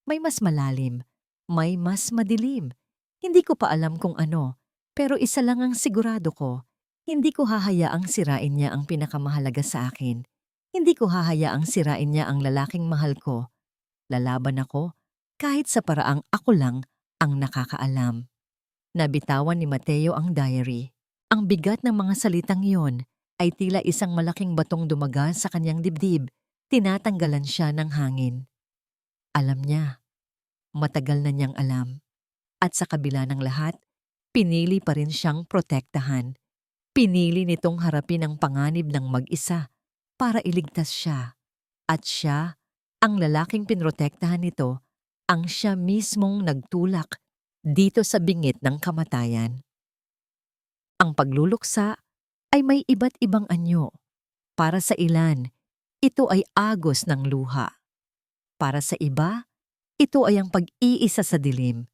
May mas malalim, may mas madilim. Hindi ko pa alam kung ano, pero isa lang ang sigurado ko. Hindi ko hahayaang sirain niya ang pinakamahalaga sa akin. Hindi ko hahayaang sirain niya ang lalaking mahal ko. Lalaban ako kahit sa paraang ako lang ang nakakaalam. Nabitawan ni Mateo ang diary. Ang bigat ng mga salitang iyon ay tila isang malaking batong dumaga sa kanyang dibdib. Tinatanggalan siya ng hangin. Alam niya. Matagal na niyang alam. At sa kabila ng lahat, pinili pa rin siyang protektahan. Pinili nitong harapin ang panganib ng mag-isa para iligtas siya. At siya, ang lalaking pinrotektahan nito, ang siya mismong nagtulak dito sa bingit ng kamatayan. Ang pagluluksa ay may iba't ibang anyo. Para sa ilan, ito ay agos ng luha. Para sa iba, ito ay ang pag-iisa sa dilim.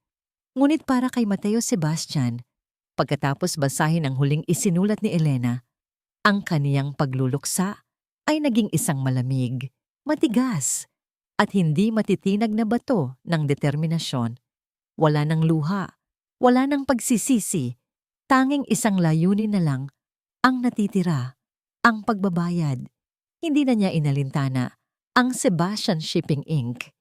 Ngunit para kay Mateo Sebastian, pagkatapos basahin ang huling isinulat ni Elena, ang kaniyang pagluluksa ay naging isang malamig, matigas, at hindi matitinag na bato ng determinasyon. Wala ng luha, wala ng pagsisisi, tanging isang layunin na lang ang natitira, ang pagbabayad. Hindi na niya inalintana ang Sebastian Shipping Inc.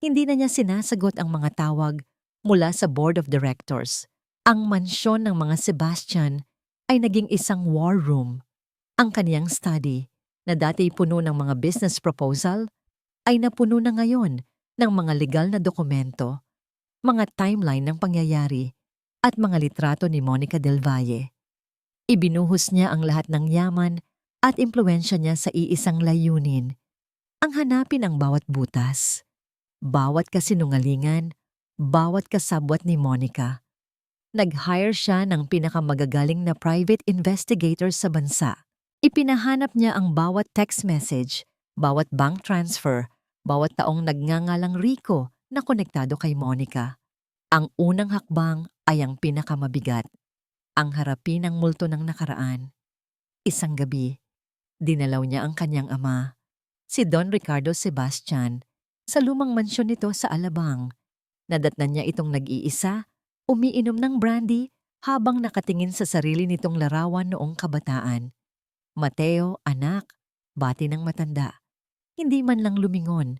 Hindi na niya sinasagot ang mga tawag mula sa Board of Directors. Ang mansyon ng mga Sebastian ay naging isang war room. Ang kaniyang study, na dati puno ng mga business proposal, ay napuno na ngayon ng mga legal na dokumento, mga timeline ng pangyayari, at mga litrato ni Monica Del Valle. Ibinuhos niya ang lahat ng yaman at impluwensya niya sa iisang layunin, ang hanapin ang bawat butas, bawat kasinungalingan, bawat kasabwat ni Monica. Nag-hire siya ng pinakamagagaling na private investigators sa bansa. Ipinahanap niya ang bawat text message, bawat bank transfer, bawat taong nagngangalang Rico na konektado kay Monica. Ang unang hakbang ay ang pinakamabigat, ang harapin ang multo ng nakaraan. Isang gabi, dinalaw niya ang kanyang ama, si Don Ricardo Sebastian, sa lumang mansyon nito sa Alabang. Nadatnan niya itong nag-iisa, umiinom ng brandy habang nakatingin sa sarili nitong larawan noong kabataan. Mateo, anak, bati ng matanda. Hindi man lang lumingon.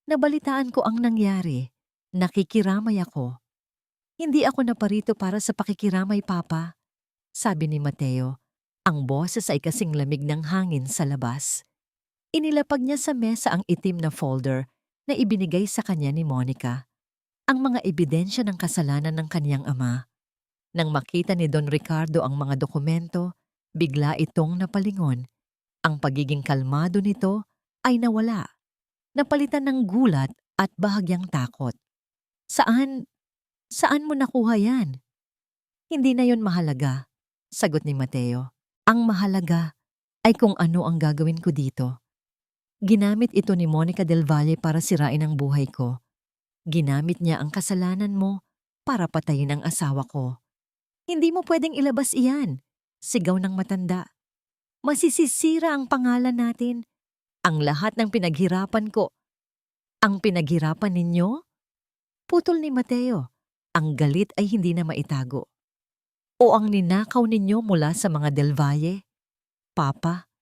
Nabalitaan ko ang nangyari. Nakikiramay ako. Hindi ako naparito para sa pakikiramay, Papa, sabi ni Mateo. Ang boses ay kasing lamig ng hangin sa labas. Inilapag niya sa mesa ang itim na folder na ibinigay sa kanya ni Monica. Ang mga ebidensya ng kasalanan ng kaniyang ama. Nang makita ni Don Ricardo ang mga dokumento, bigla itong napalingon. Ang pagiging kalmado nito ay nawala. Napalitan ng gulat at bahagyang takot. Saan mo nakuha yan? Hindi na yon mahalaga, sagot ni Mateo. Ang mahalaga ay kung ano ang gagawin ko dito. Ginamit ito ni Monica Del Valle para sirain ang buhay ko. Ginamit niya ang kasalanan mo para patayin ang asawa ko. Hindi mo pwedeng ilabas iyan, sigaw ng matanda. Masisisira ang pangalan natin. Ang lahat ng pinaghirapan ko. Ang pinaghirapan ninyo? Putol ni Mateo. Ang galit ay hindi na maitago. O ang ninakaw ninyo mula sa mga Del Valle? Papa,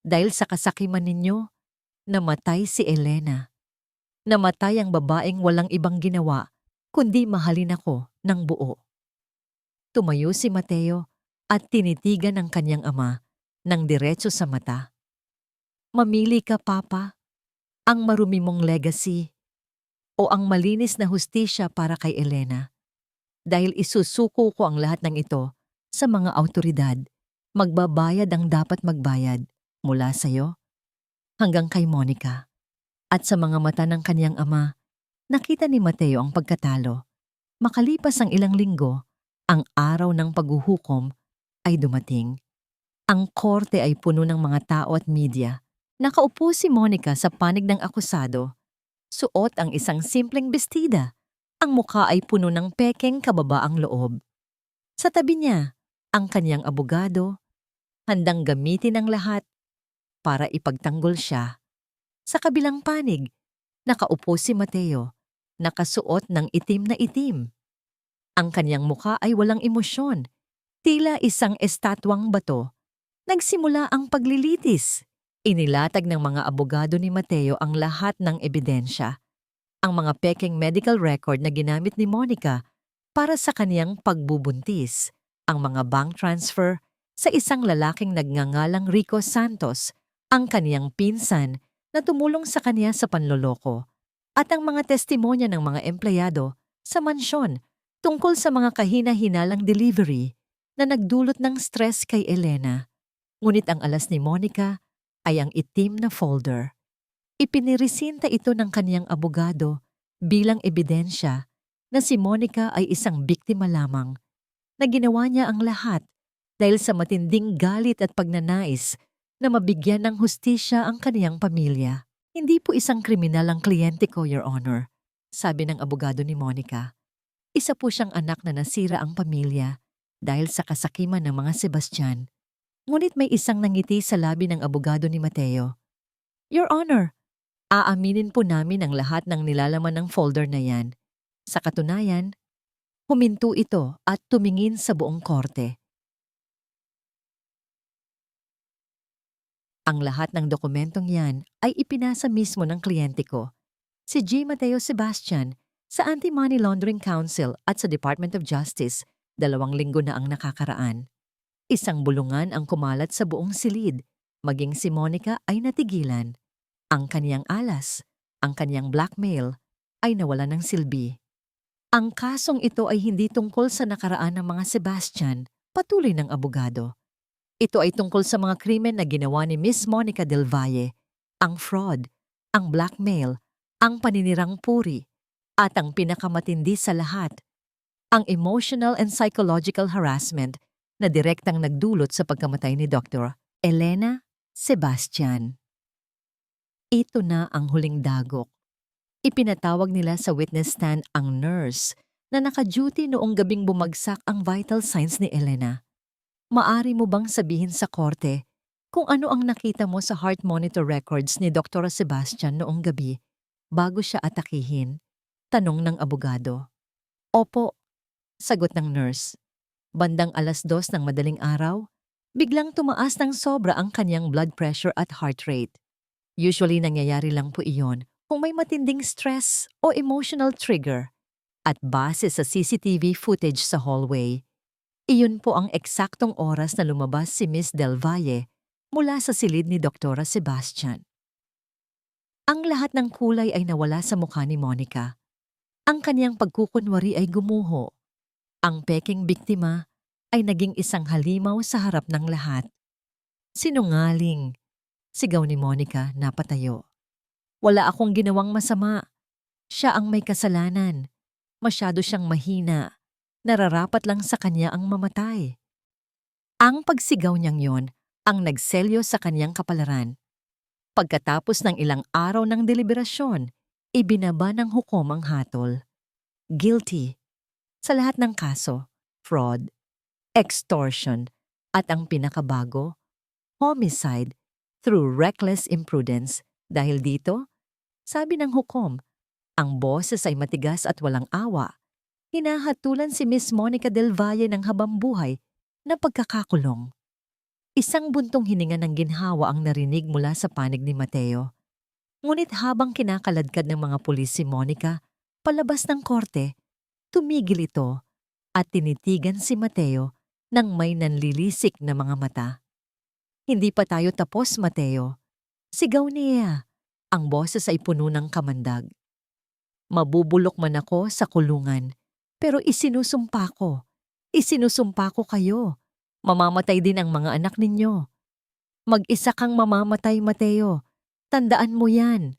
dahil sa kasakiman ninyo, namatay si Elena. Namatay ang babaeng walang ibang ginawa kundi mahalin ako ng buo. Tumayo si Mateo at tinitigan ang kanyang ama ng diretso sa mata. Mamili ka, Papa, ang marumi mong legacy o ang malinis na hustisya para kay Elena. Dahil isusuko ko ang lahat ng ito Sa mga awtoridad, magbabayad ang dapat magbayad mula sa'yo hanggang kay Monica. At sa mga mata ng kanyang ama, nakita ni Mateo ang pagkatalo. Makalipas ang ilang linggo, ang araw ng paghuhukom ay dumating. Ang korte ay puno ng mga tao at media. Nakaupo si Monica sa panig ng akusado. Suot ang isang simpleng bestida. Ang mukha ay puno ng pekeng kababaang loob. Sa tabi niya, ang kanyang abogado, handang gamitin ang lahat para ipagtanggol siya. Sa kabilang panig, nakaupo si Mateo, nakasuot ng itim na itim. Ang kanyang mukha ay walang emosyon, tila isang estatwang bato. Nagsimula ang paglilitis. Inilatag ng mga abogado ni Mateo ang lahat ng ebidensya. Ang mga pekeng medical record na ginamit ni Monica para sa kaniyang pagbubuntis, ang mga bank transfer sa isang lalaking nagngangalang Rico Santos, ang kaniyang pinsan na tumulong sa kaniya sa panloloko, at ang mga testimonya ng mga empleyado sa mansyon tungkol sa mga kahina-hinalang delivery na nagdulot ng stress kay Elena. Ngunit ang alas ni Monica ay ang itim na folder. Ipiniresinta ito ng kaniyang abogado bilang ebidensya na si Monica ay isang biktima lamang, na ginawa niya ang lahat dahil sa matinding galit at pagnanais na mabigyan ng hustisya ang kaniyang pamilya. Hindi po isang kriminal ang kliyente ko, Your Honor, sabi ng abogado ni Monica. Isa po siyang anak na nasira ang pamilya dahil sa kasakiman ng mga Sebastian. Ngunit may isang nangiti sa labi ng abogado ni Mateo. Your Honor, aaminin po namin ang lahat ng nilalaman ng folder na yan. Sa katunayan, huminto ito at tumingin sa buong korte. Ang lahat ng dokumentong yan ay ipinasa mismo ng kliyente ko, si G. Mateo Sebastian, sa Anti-Money Laundering Council at sa Department of Justice. 2 linggo na ang nakakaraan. Isang bulungan ang kumalat sa buong silid, maging si Monica ay natigilan. Ang kaniyang alas, ang kaniyang blackmail, ay nawala ng silbi. Ang kasong ito ay hindi tungkol sa nakaraan ng mga Sebastian, patuloy ng abogado. Ito ay tungkol sa mga krimen na ginawa ni Miss Monica Del Valle, ang fraud, ang blackmail, ang paninirang puri, at ang pinakamatindi sa lahat, ang emotional and psychological harassment na direktang nagdulot sa pagkamatay ni Dr. Elena Sebastian. Ito na ang huling dagok. Ipinatawag nila sa witness stand ang nurse na naka-duty noong gabing bumagsak ang vital signs ni Elena. Maari mo bang sabihin sa korte kung ano ang nakita mo sa heart monitor records ni Dr. Sebastian noong gabi bago siya atakihin? Tanong ng abogado. Opo, sagot ng nurse. Bandang 2:00 ng madaling araw, biglang tumaas ng sobra ang kanyang blood pressure at heart rate. Usually nangyayari lang po iyon kung may matinding stress o emotional trigger. At base sa CCTV footage sa hallway, iyon po ang eksaktong oras na lumabas si Miss Del Valle mula sa silid ni Dr. Sebastian. Ang lahat ng kulay ay nawala sa mukha ni Monica. Ang kaniyang pagkukunwari ay gumuho. Ang peking biktima ay naging isang halimaw sa harap ng lahat. Sinungaling, sigaw ni Monica na patayo. Wala akong ginawang masama. Siya ang may kasalanan. Masyado siyang mahina. Nararapat lang sa kanya ang mamatay. Ang pagsigaw niyang yon ang nagselyo sa kanyang kapalaran. Pagkatapos ng ilang araw ng deliberasyon, ibinaba ng hukom ang hatol. Guilty sa lahat ng kaso, fraud, extortion, at ang pinakabago, homicide through reckless imprudence. Dahil dito, sabi ng hukom, ang boses ay matigas at walang awa. Hinahatulan si Miss Monica Del Valle ng habambuhay na pagkakakulong. Isang buntong hininga ng ginhawa ang narinig mula sa panig ni Mateo. Ngunit habang kinakaladkad ng mga pulis si Monica palabas ng korte, tumigil ito at tinitigan si Mateo ng may nanlilisik na mga mata. Hindi pa tayo tapos, Mateo. Sigaw niya. Ang boses ay puno ng kamandag. Mabubulok man ako sa kulungan, pero isinusumpa ko. Isinusumpa ko kayo Mamamatay din ang mga anak ninyo. Mag-isa kang mamamatay, Mateo. Tandaan mo yan.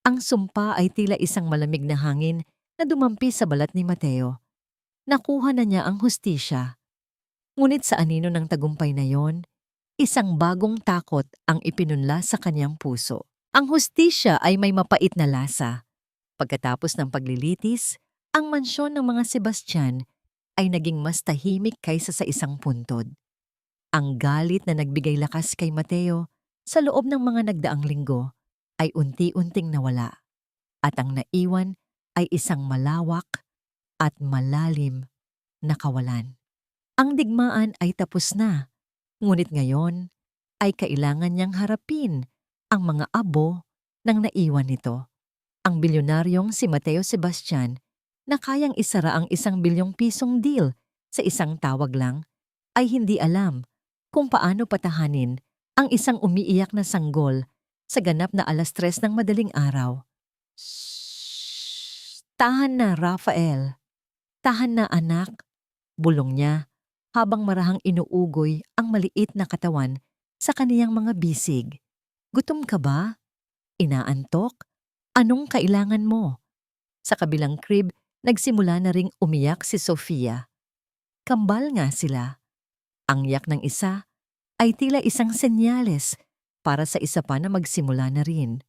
Ang sumpa ay tila isang malamig na hangin na dumampi sa balat ni Mateo. Nakuha na niya ang hustisya. Ngunit sa anino ng tagumpay na yon, isang bagong takot ang ipinunla sa kanyang puso. Ang hustisya ay may mapait na lasa. Pagkatapos ng paglilitis, ang mansyon ng mga Sebastian ay naging mas tahimik kaysa sa isang puntod. Ang galit na nagbigay lakas kay Mateo sa loob ng mga nagdaang linggo ay unti-unting nawala at ang naiwan ay isang malawak at malalim na kawalan. Ang digmaan ay tapos na, ngunit ngayon ay kailangan niyang harapin ang mga abo ng naiwan nito. Ang bilyonaryong si Mateo Sebastian na kayang isara ang 1 bilyong pisong deal sa isang tawag lang ay hindi alam kung paano patahanin ang isang umiiyak na sanggol sa ganap na 3:00 ng madaling araw. "Shhh! Tahan na, Rafael. Tahan na, anak," bulong niya habang marahang inuugoy ang maliit na katawan sa kaniyang mga bisig. "Gutom ka ba? Inaantok? Anong kailangan mo?" Sa kabilang crib, nagsimula na ring umiyak si Sofia. Kambal nga sila. Ang iyak ng isa ay tila isang senyales para sa isa pa na magsimula na rin.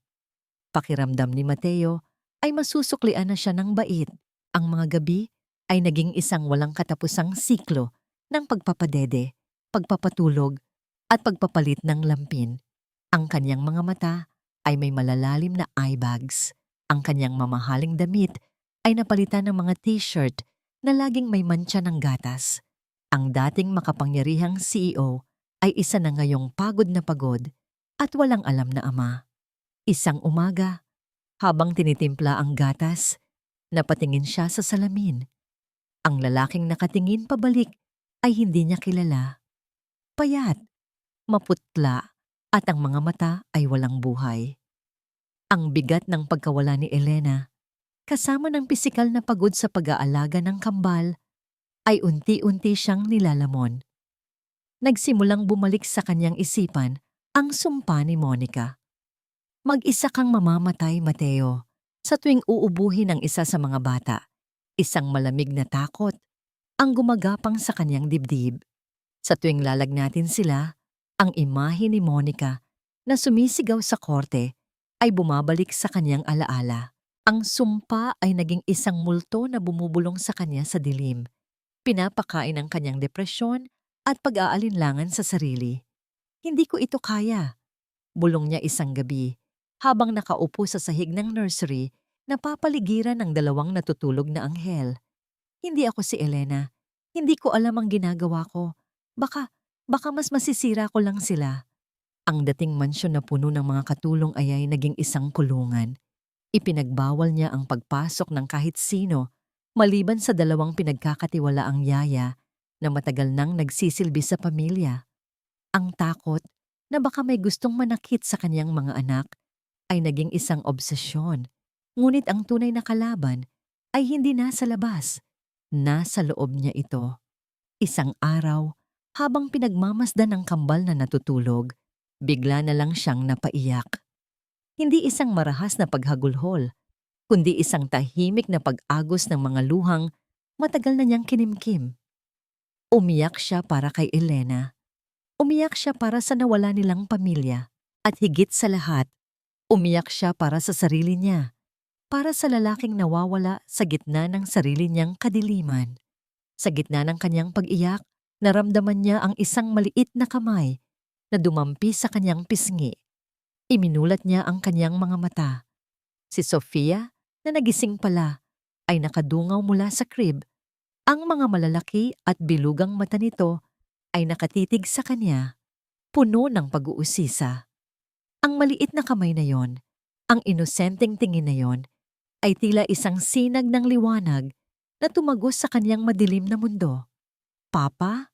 Pakiramdam ni Mateo ay masusuklian na siya ng bait. Ang mga gabi ay naging isang walang katapusang siklo ng pagpapadede, pagpapatulog at pagpapalit ng lampin. Ang kanyang mga mata ay may malalalim na eye bags. Ang kanyang mamahaling damit ay napalitan ng mga t-shirt na laging may mantsa ng gatas. Ang dating makapangyarihang CEO ay isa na ngayong pagod na pagod at walang alam na ama. Isang umaga, habang tinitimpla ang gatas, napatingin siya sa salamin. Ang lalaking nakatingin pabalik ay hindi niya kilala. Payat, maputla at ang mga mata ay walang buhay. Ang bigat ng pagkawala ni Elena, kasama ng pisikal na pagod sa pag-aalaga ng kambal, ay unti-unti siyang nilalamon. Nagsimulang bumalik sa kanyang isipan ang sumpa ni Monica. Mag-isa kang mamamatay, Mateo, sa tuwing uubuhin ang isa sa mga bata. Isang malamig na takot ang gumagapang sa kanyang dibdib. Sa tuwing lalagnatin sila, ang imahe ni Monica na sumisigaw sa korte ay bumabalik sa kanyang alaala. Ang sumpa ay naging isang multo na bumubulong sa kanya sa dilim. Pinapakain ang kanyang depresyon at pag-aalinlangan sa sarili. "Hindi ko ito kaya," bulong niya isang gabi habang nakaupo sa sahig ng nursery na papaligiran ng 2 natutulog na anghel. "Hindi ako si Elena. Hindi ko alam ang ginagawa ko. Baka mas masisira ko lang sila." Ang dating mansyon na puno ng mga katulong ay naging isang kulungan. Ipinagbawal niya ang pagpasok ng kahit sino maliban sa 2 pinagkakatiwalaang yaya na matagal nang nagsisilbi sa pamilya. Ang takot na baka may gustong manakit sa kanyang mga anak ay naging isang obsesyon. Ngunit ang tunay na kalaban ay hindi nasa labas. Nasa loob niya ito. Isang araw, habang pinagmamasdan ng kambal na natutulog, bigla na lang siyang napaiyak. Hindi isang marahas na paghagulhol, kundi isang tahimik na pag-agos ng mga luhang matagal na niyang kinimkim. Umiyak siya para kay Elena. Umiyak siya para sa nawala nilang pamilya. At higit sa lahat, umiyak siya para sa sarili niya. Para sa lalaking nawawala sa gitna ng sarili niyang kadiliman. Sa gitna ng kanyang pag-iyak, naramdaman niya ang isang maliit na kamay na dumampi sa kanyang pisngi. Iminulat niya ang kanyang mga mata. Si Sofia, na nagising pala, ay nakadungaw mula sa crib. Ang mga malalaki at bilugang mata nito ay nakatitig sa kanya, puno ng pag-uusisa. Ang maliit na kamay na yon, ang inosenteng tingin na yon, ay tila isang sinag ng liwanag na tumagos sa kanyang madilim na mundo. "Papa?"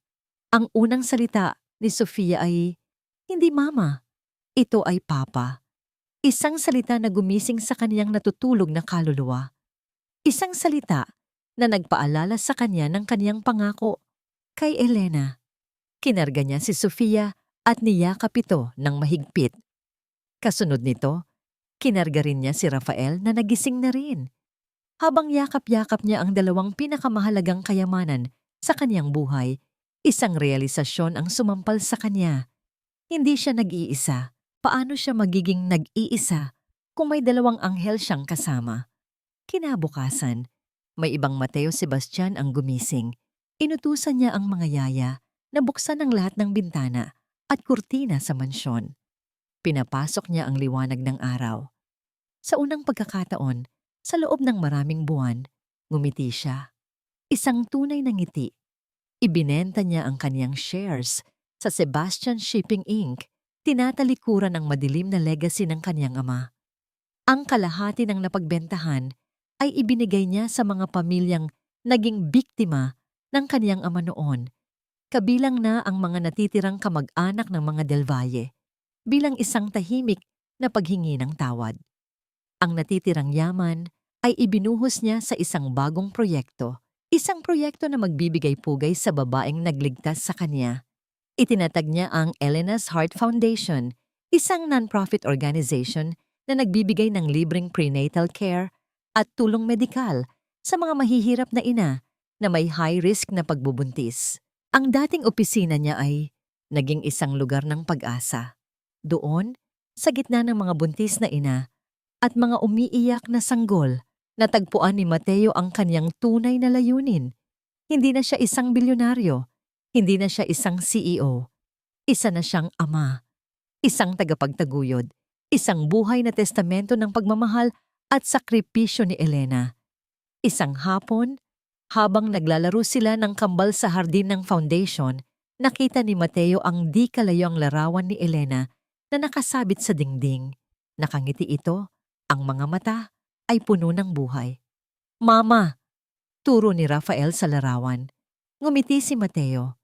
Ang unang salita ni Sofia ay, "Hindi mama, ito ay papa." Isang salita na gumising sa kaniyang natutulog na kaluluwa. Isang salita na nagpaalala sa kanya ng kaniyang pangako kay Elena. Kinarga niya si Sofia at niyakap ito ng mahigpit. Kasunod nito, kinarga rin niya si Rafael na nagising na rin. Habang yakap-yakap niya ang dalawang pinakamahalagang kayamanan sa kanyang buhay, isang realisasyon ang sumampal sa kanya. Hindi siya nag-iisa. Paano siya magiging nag-iisa kung may dalawang anghel siyang kasama? Kinabukasan, may ibang Mateo Sebastian ang gumising. Inutusan niya ang mga yaya na buksan ang lahat ng bintana at kurtina sa mansyon. Pinapasok niya ang liwanag ng araw. Sa unang pagkakataon, sa loob ng maraming buwan, ngumiti siya. Isang tunay na ngiti. Ibinenta niya ang kaniyang shares sa Sebastian Shipping Inc., tinatalikuran ang madilim na legacy ng kaniyang ama. Ang kalahati ng napagbentahan ay ibinigay niya sa mga pamilyang naging biktima ng kaniyang ama noon, kabilang na ang mga natitirang kamag-anak ng mga Del Valle, bilang isang tahimik na paghingi ng tawad. Ang natitirang yaman ay ibinuhos niya sa isang bagong proyekto, isang proyekto na magbibigay pugay sa babaeng nagligtas sa kanya. Itinatag niya ang Elena's Heart Foundation, isang non-profit organization na nagbibigay ng libreng prenatal care at tulong medikal sa mga mahihirap na ina na may high-risk na pagbubuntis. Ang dating opisina niya ay naging isang lugar ng pag-asa. Doon, sa gitna ng mga buntis na ina at mga umiiyak na sanggol, natagpuan ni Mateo ang kanyang tunay na layunin. Hindi na siya isang bilyonaryo. Hindi na siya isang CEO. Isa na siyang ama. Isang tagapagtaguyod. Isang buhay na testamento ng pagmamahal at sakripisyo ni Elena. Isang hapon, habang naglalaro sila ng kambal sa hardin ng foundation, nakita ni Mateo ang di kalayong larawan ni Elena na nakasabit sa dingding. Nakangiti ito, ang mga mata ay puno ng buhay. "Mama!" turo ni Rafael sa larawan. Ngumiti si Mateo.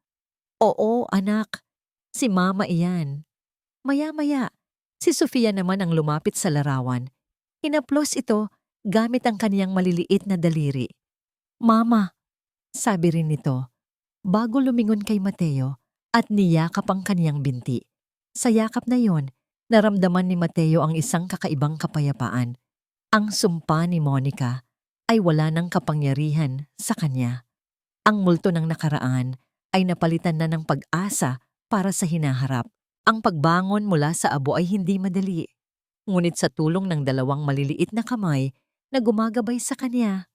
"Oo, anak. Si Mama iyan." Maya-maya, si Sofia naman ang lumapit sa larawan. Hinaplos ito gamit ang kaniyang maliliit na daliri. "Mama," sabi rin nito, bago lumingon kay Mateo at niyakap ang kaniyang binti. Sa yakap na yon, naramdaman ni Mateo ang isang kakaibang kapayapaan. Ang sumpa ni Monica ay wala ng kapangyarihan sa kanya. Ang multo ng nakaraan ay napalitan na ng pag-asa para sa hinaharap. Ang pagbangon mula sa abo ay hindi madali. Ngunit sa tulong ng dalawang maliliit na kamay na gumagabay sa kanya,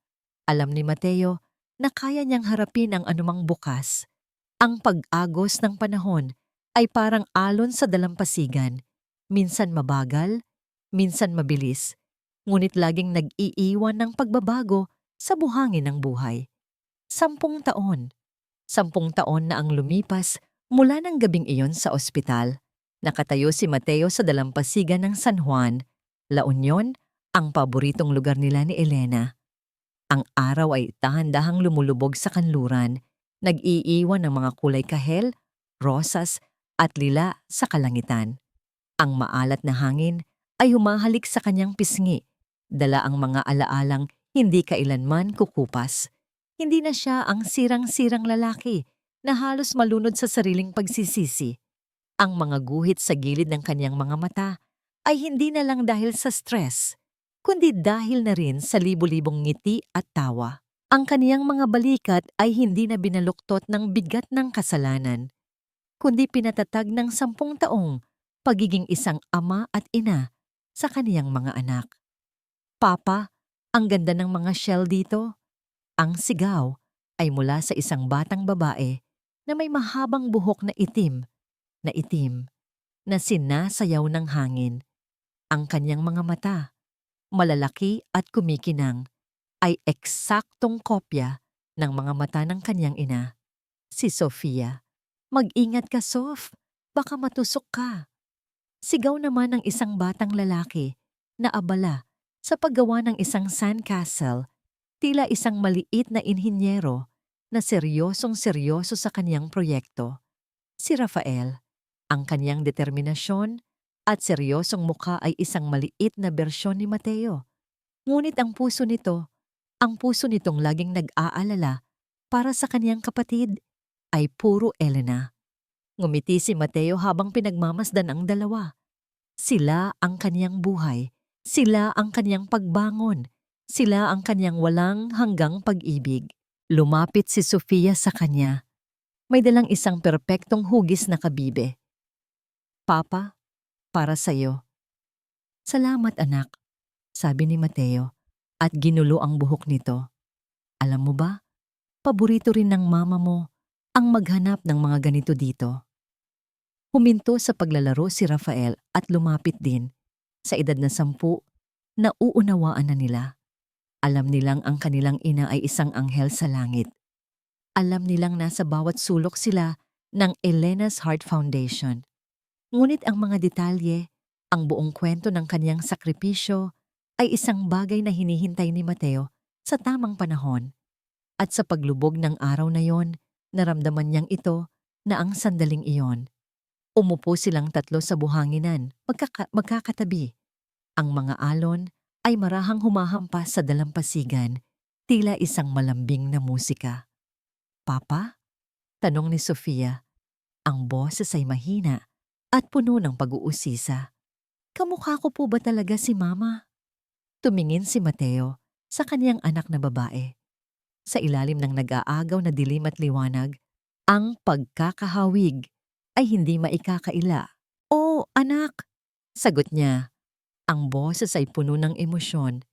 alam ni Mateo na kaya niyang harapin ang anumang bukas. Ang pag-agos ng panahon ay parang alon sa dalampasigan. Minsan mabagal, minsan mabilis, ngunit laging nag-iiwan ng pagbabago sa buhangin ng buhay. 10 taon. 10 taon na ang lumipas mula ng gabing iyon sa ospital. Nakatayo si Mateo sa dalampasigan ng San Juan, La Union, ang paboritong lugar nila ni Elena. Ang araw ay dahan-dahang lumulubog sa kanluran, nag-iiwan ng mga kulay kahel, rosas at lila sa kalangitan. Ang maalat na hangin ay humahalik sa kanyang pisngi, dala ang mga alaalang hindi kailanman kukupas. Hindi na siya ang sirang-sirang lalaki na halos malunod sa sariling pagsisisi. Ang mga guhit sa gilid ng kanyang mga mata ay hindi na lang dahil sa stress, kundi dahil na rin sa libo-libong ngiti at tawa. Ang kaniyang mga balikat ay hindi na binaluktot ng bigat ng kasalanan, kundi pinatatag ng 10 taong pagiging isang ama at ina sa kaniyang mga anak. "Papa, ang ganda ng mga shell dito." Ang sigaw ay mula sa isang batang babae na may mahabang buhok na itim, na sinasayaw ng hangin. Ang kanyang mga mata, malalaki at kumikinang, ay eksaktong kopya ng mga mata ng kanyang ina, si Sofia. "Mag-ingat ka, Sof. Baka matusok ka." Sigaw naman ng isang batang lalaki na abala sa paggawa ng isang sandcastle, tila isang maliit na inhinyero na seryosong-seryoso sa kanyang proyekto. Si Rafael, ang kanyang determinasyon at seryosong mukha ay isang maliit na bersyon ni Mateo. Ngunit ang puso nitong laging nag-aalala para sa kanyang kapatid, ay puro Elena. Ngumiti si Mateo habang pinagmamasdan ang dalawa. Sila ang kaniyang buhay. Sila ang kaniyang pagbangon. Sila ang kaniyang walang hanggang pag-ibig. Lumapit si Sofia sa kanya. May dalang isang perpektong hugis na kabibe. Papa, para sa'yo. Salamat anak, sabi ni Mateo at ginulo ang buhok nito. Alam mo ba, paborito rin ng mama mo ang maghanap ng mga ganito dito. Huminto sa paglalaro si Rafael at lumapit din. Sa edad na 10, nauunawaan na nila. Alam nilang ang kanilang ina ay isang anghel sa langit. Alam nilang nasa bawat sulok sila ng Elena's Heart Foundation. Ngunit ang mga detalye, ang buong kwento ng kaniyang sakripisyo ay isang bagay na hinihintay ni Mateo sa tamang panahon. At sa paglubog ng araw na yon, naramdaman niyang ito na ang sandaling iyon. Umupo silang tatlo sa buhanginan, magkakatabi. Ang mga alon ay marahang humahampas sa dalampasigan, tila isang malambing na musika. Papa? Tanong ni Sofia. Ang boses ay mahina at puno ng pag-uusisa. Kamukha ko po ba talaga si Mama? Tumingin si Mateo sa kaniyang anak na babae. Sa ilalim ng nag-aagaw na dilim at liwanag, ang pagkakahawig ay hindi maikakaila. "Oh, anak!" sagot niya. Ang boses ay puno ng emosyon.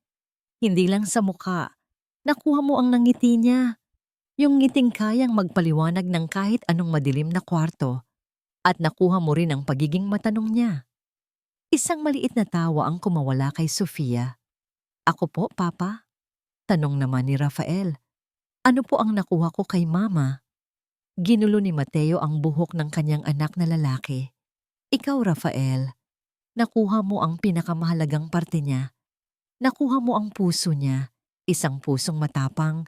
Hindi lang sa mukha, nakuha mo ang nangiti niya. Yung ngiting kayang magpaliwanag ng kahit anong madilim na kwarto. At nakuha mo rin ang pagiging matanong niya. Isang maliit na tawa ang kumawala kay Sofia. Ako po, Papa? Tanong naman ni Rafael. Ano po ang nakuha ko kay Mama? Ginulo ni Mateo ang buhok ng kanyang anak na lalaki. Ikaw, Rafael, nakuha mo ang pinakamahalagang parte niya. Nakuha mo ang puso niya, isang pusong matapang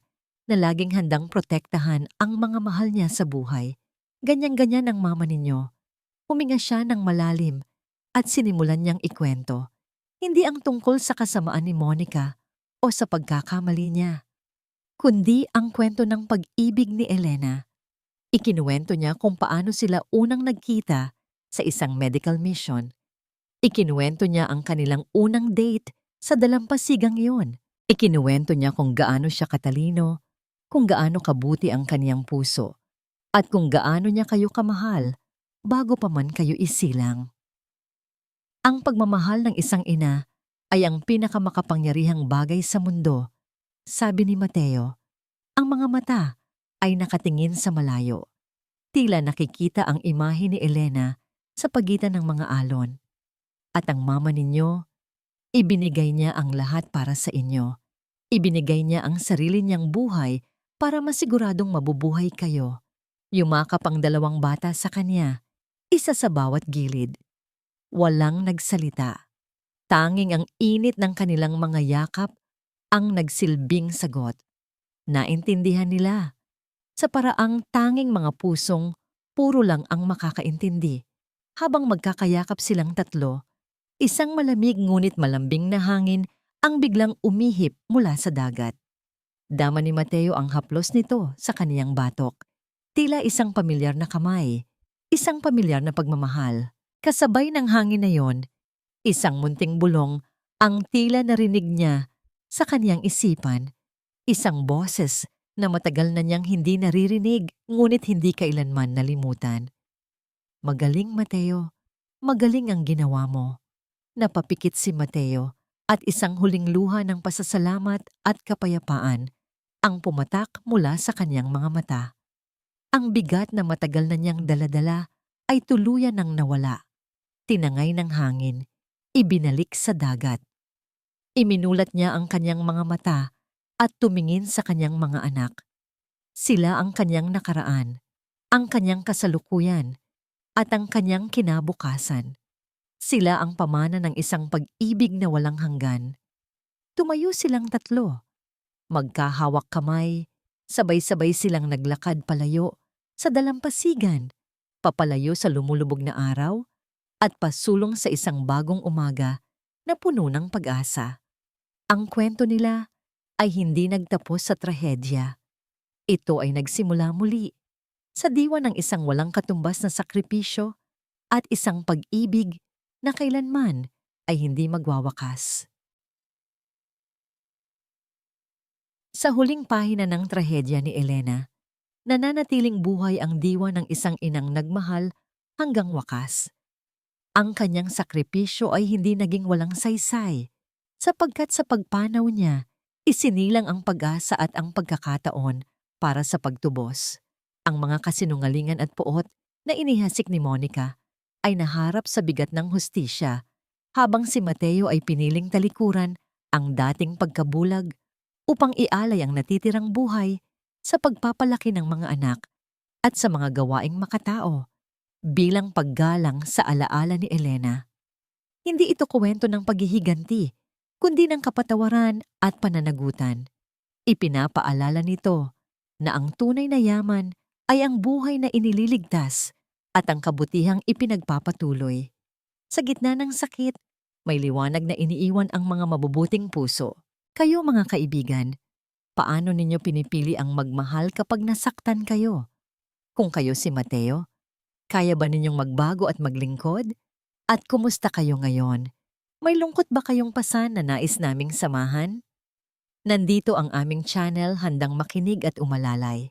na laging handang protektahan ang mga mahal niya sa buhay. Ganyan-ganyan ang mama ninyo. Huminga siya ng malalim at sinimulan niyang ikwento. Hindi ang tungkol sa kasamaan ni Monica o sa pagkakamali niya, kundi ang kwento ng pag-ibig ni Elena. Ikinuwento niya kung paano sila unang nagkita sa isang medical mission. Ikinuwento niya ang kanilang unang date sa dalampasigang iyon. Ikinuwento niya kung gaano siya katalino, kung gaano kabuti ang kaniyang puso, at kung gaano niya kayo kamahal bago pa man kayo isilang. Ang pagmamahal ng isang ina ay ang pinakamakapangyarihang bagay sa mundo, sabi ni Mateo. Ang mga mata ay nakatingin sa malayo. Tila nakikita ang imahe ni Elena sa pagitan ng mga alon. At ang mama ninyo, ibinigay niya ang lahat para sa inyo. Ibinigay niya ang sarili niyang buhay para masiguradong mabubuhay kayo. Yumakap ang dalawang bata sa kanya, isa sa bawat gilid. Walang nagsalita. Tanging ang init ng kanilang mga yakap ang nagsilbing sagot. Naintindihan nila. Sa paraang tanging mga pusong puro lang ang makakaintindi. Habang magkakayakap silang tatlo, isang malamig ngunit malambing na hangin ang biglang umihip mula sa dagat. Dama ni Mateo ang haplos nito sa kaniyang batok. Tila isang pamilyar na kamay, isang pamilyar na pagmamahal. Kasabay ng hangin na yon, isang munting bulong ang tila narinig niya sa kaniyang isipan. Isang boses na matagal na niyang hindi naririnig ngunit hindi kailanman nalimutan. Magaling, Mateo. Magaling ang ginawa mo. Napapikit si Mateo at isang huling luha ng pasasalamat at kapayapaan ang pumatak mula sa kanyang mga mata. Ang bigat na matagal na niyang daladala ay tuluyan ng nawala. Tinangay ng hangin, ibinalik sa dagat. Iminulat niya ang kanyang mga mata at tumingin sa kanyang mga anak. Sila ang kanyang nakaraan, ang kanyang kasalukuyan, at ang kanyang kinabukasan. Sila ang pamana ng isang pag-ibig na walang hanggan. Tumayo silang tatlo. Magkahawak kamay, sabay-sabay silang naglakad palayo sa dalampasigan, papalayo sa lumulubog na araw, at pasulong sa isang bagong umaga na puno ng pag-asa. Ang kwento nila ay hindi nagtapos sa trahedya. Ito ay nagsimula muli. sa diwa ng isang walang katumbas na sakripisyo at isang pag-ibig na kailanman ay hindi magwawakas. Sa huling pahina ng trahedya ni Elena, nananatiling buhay ang diwa ng isang inang nagmahal hanggang wakas. Ang kanyang sakripisyo ay hindi naging walang saysay, sapagkat sa pagpanaw niya, isinilang ang pag-asa at ang pagkakataon para sa pagtubos. Ang mga kasinungalingan at puot na inihasik ni Monica ay naharap sa bigat ng hustisya, habang si Mateo ay piniling talikuran ang dating pagkabulag upang ialay ang natitirang buhay sa pagpapalaki ng mga anak at sa mga gawaing makatao bilang paggalang sa alaala ni Elena. Hindi ito kuwento ng paghihiganti, kundi ng kapatawaran at pananagutan. Ipinapaalala nito na ang tunay na yaman ay ang buhay na inililigtas at ang kabutihang ipinagpapatuloy. Sa gitna ng sakit, may liwanag na iniiwan ang mga mabubuting puso. Kayo mga kaibigan, paano ninyo pinipili ang magmahal kapag nasaktan kayo? Kung kayo si Mateo, kaya ba ninyong magbago at maglingkod? At kumusta kayo ngayon? May lungkot ba kayong pasan na nais naming samahan? Nandito ang aming channel handang makinig at umalalay.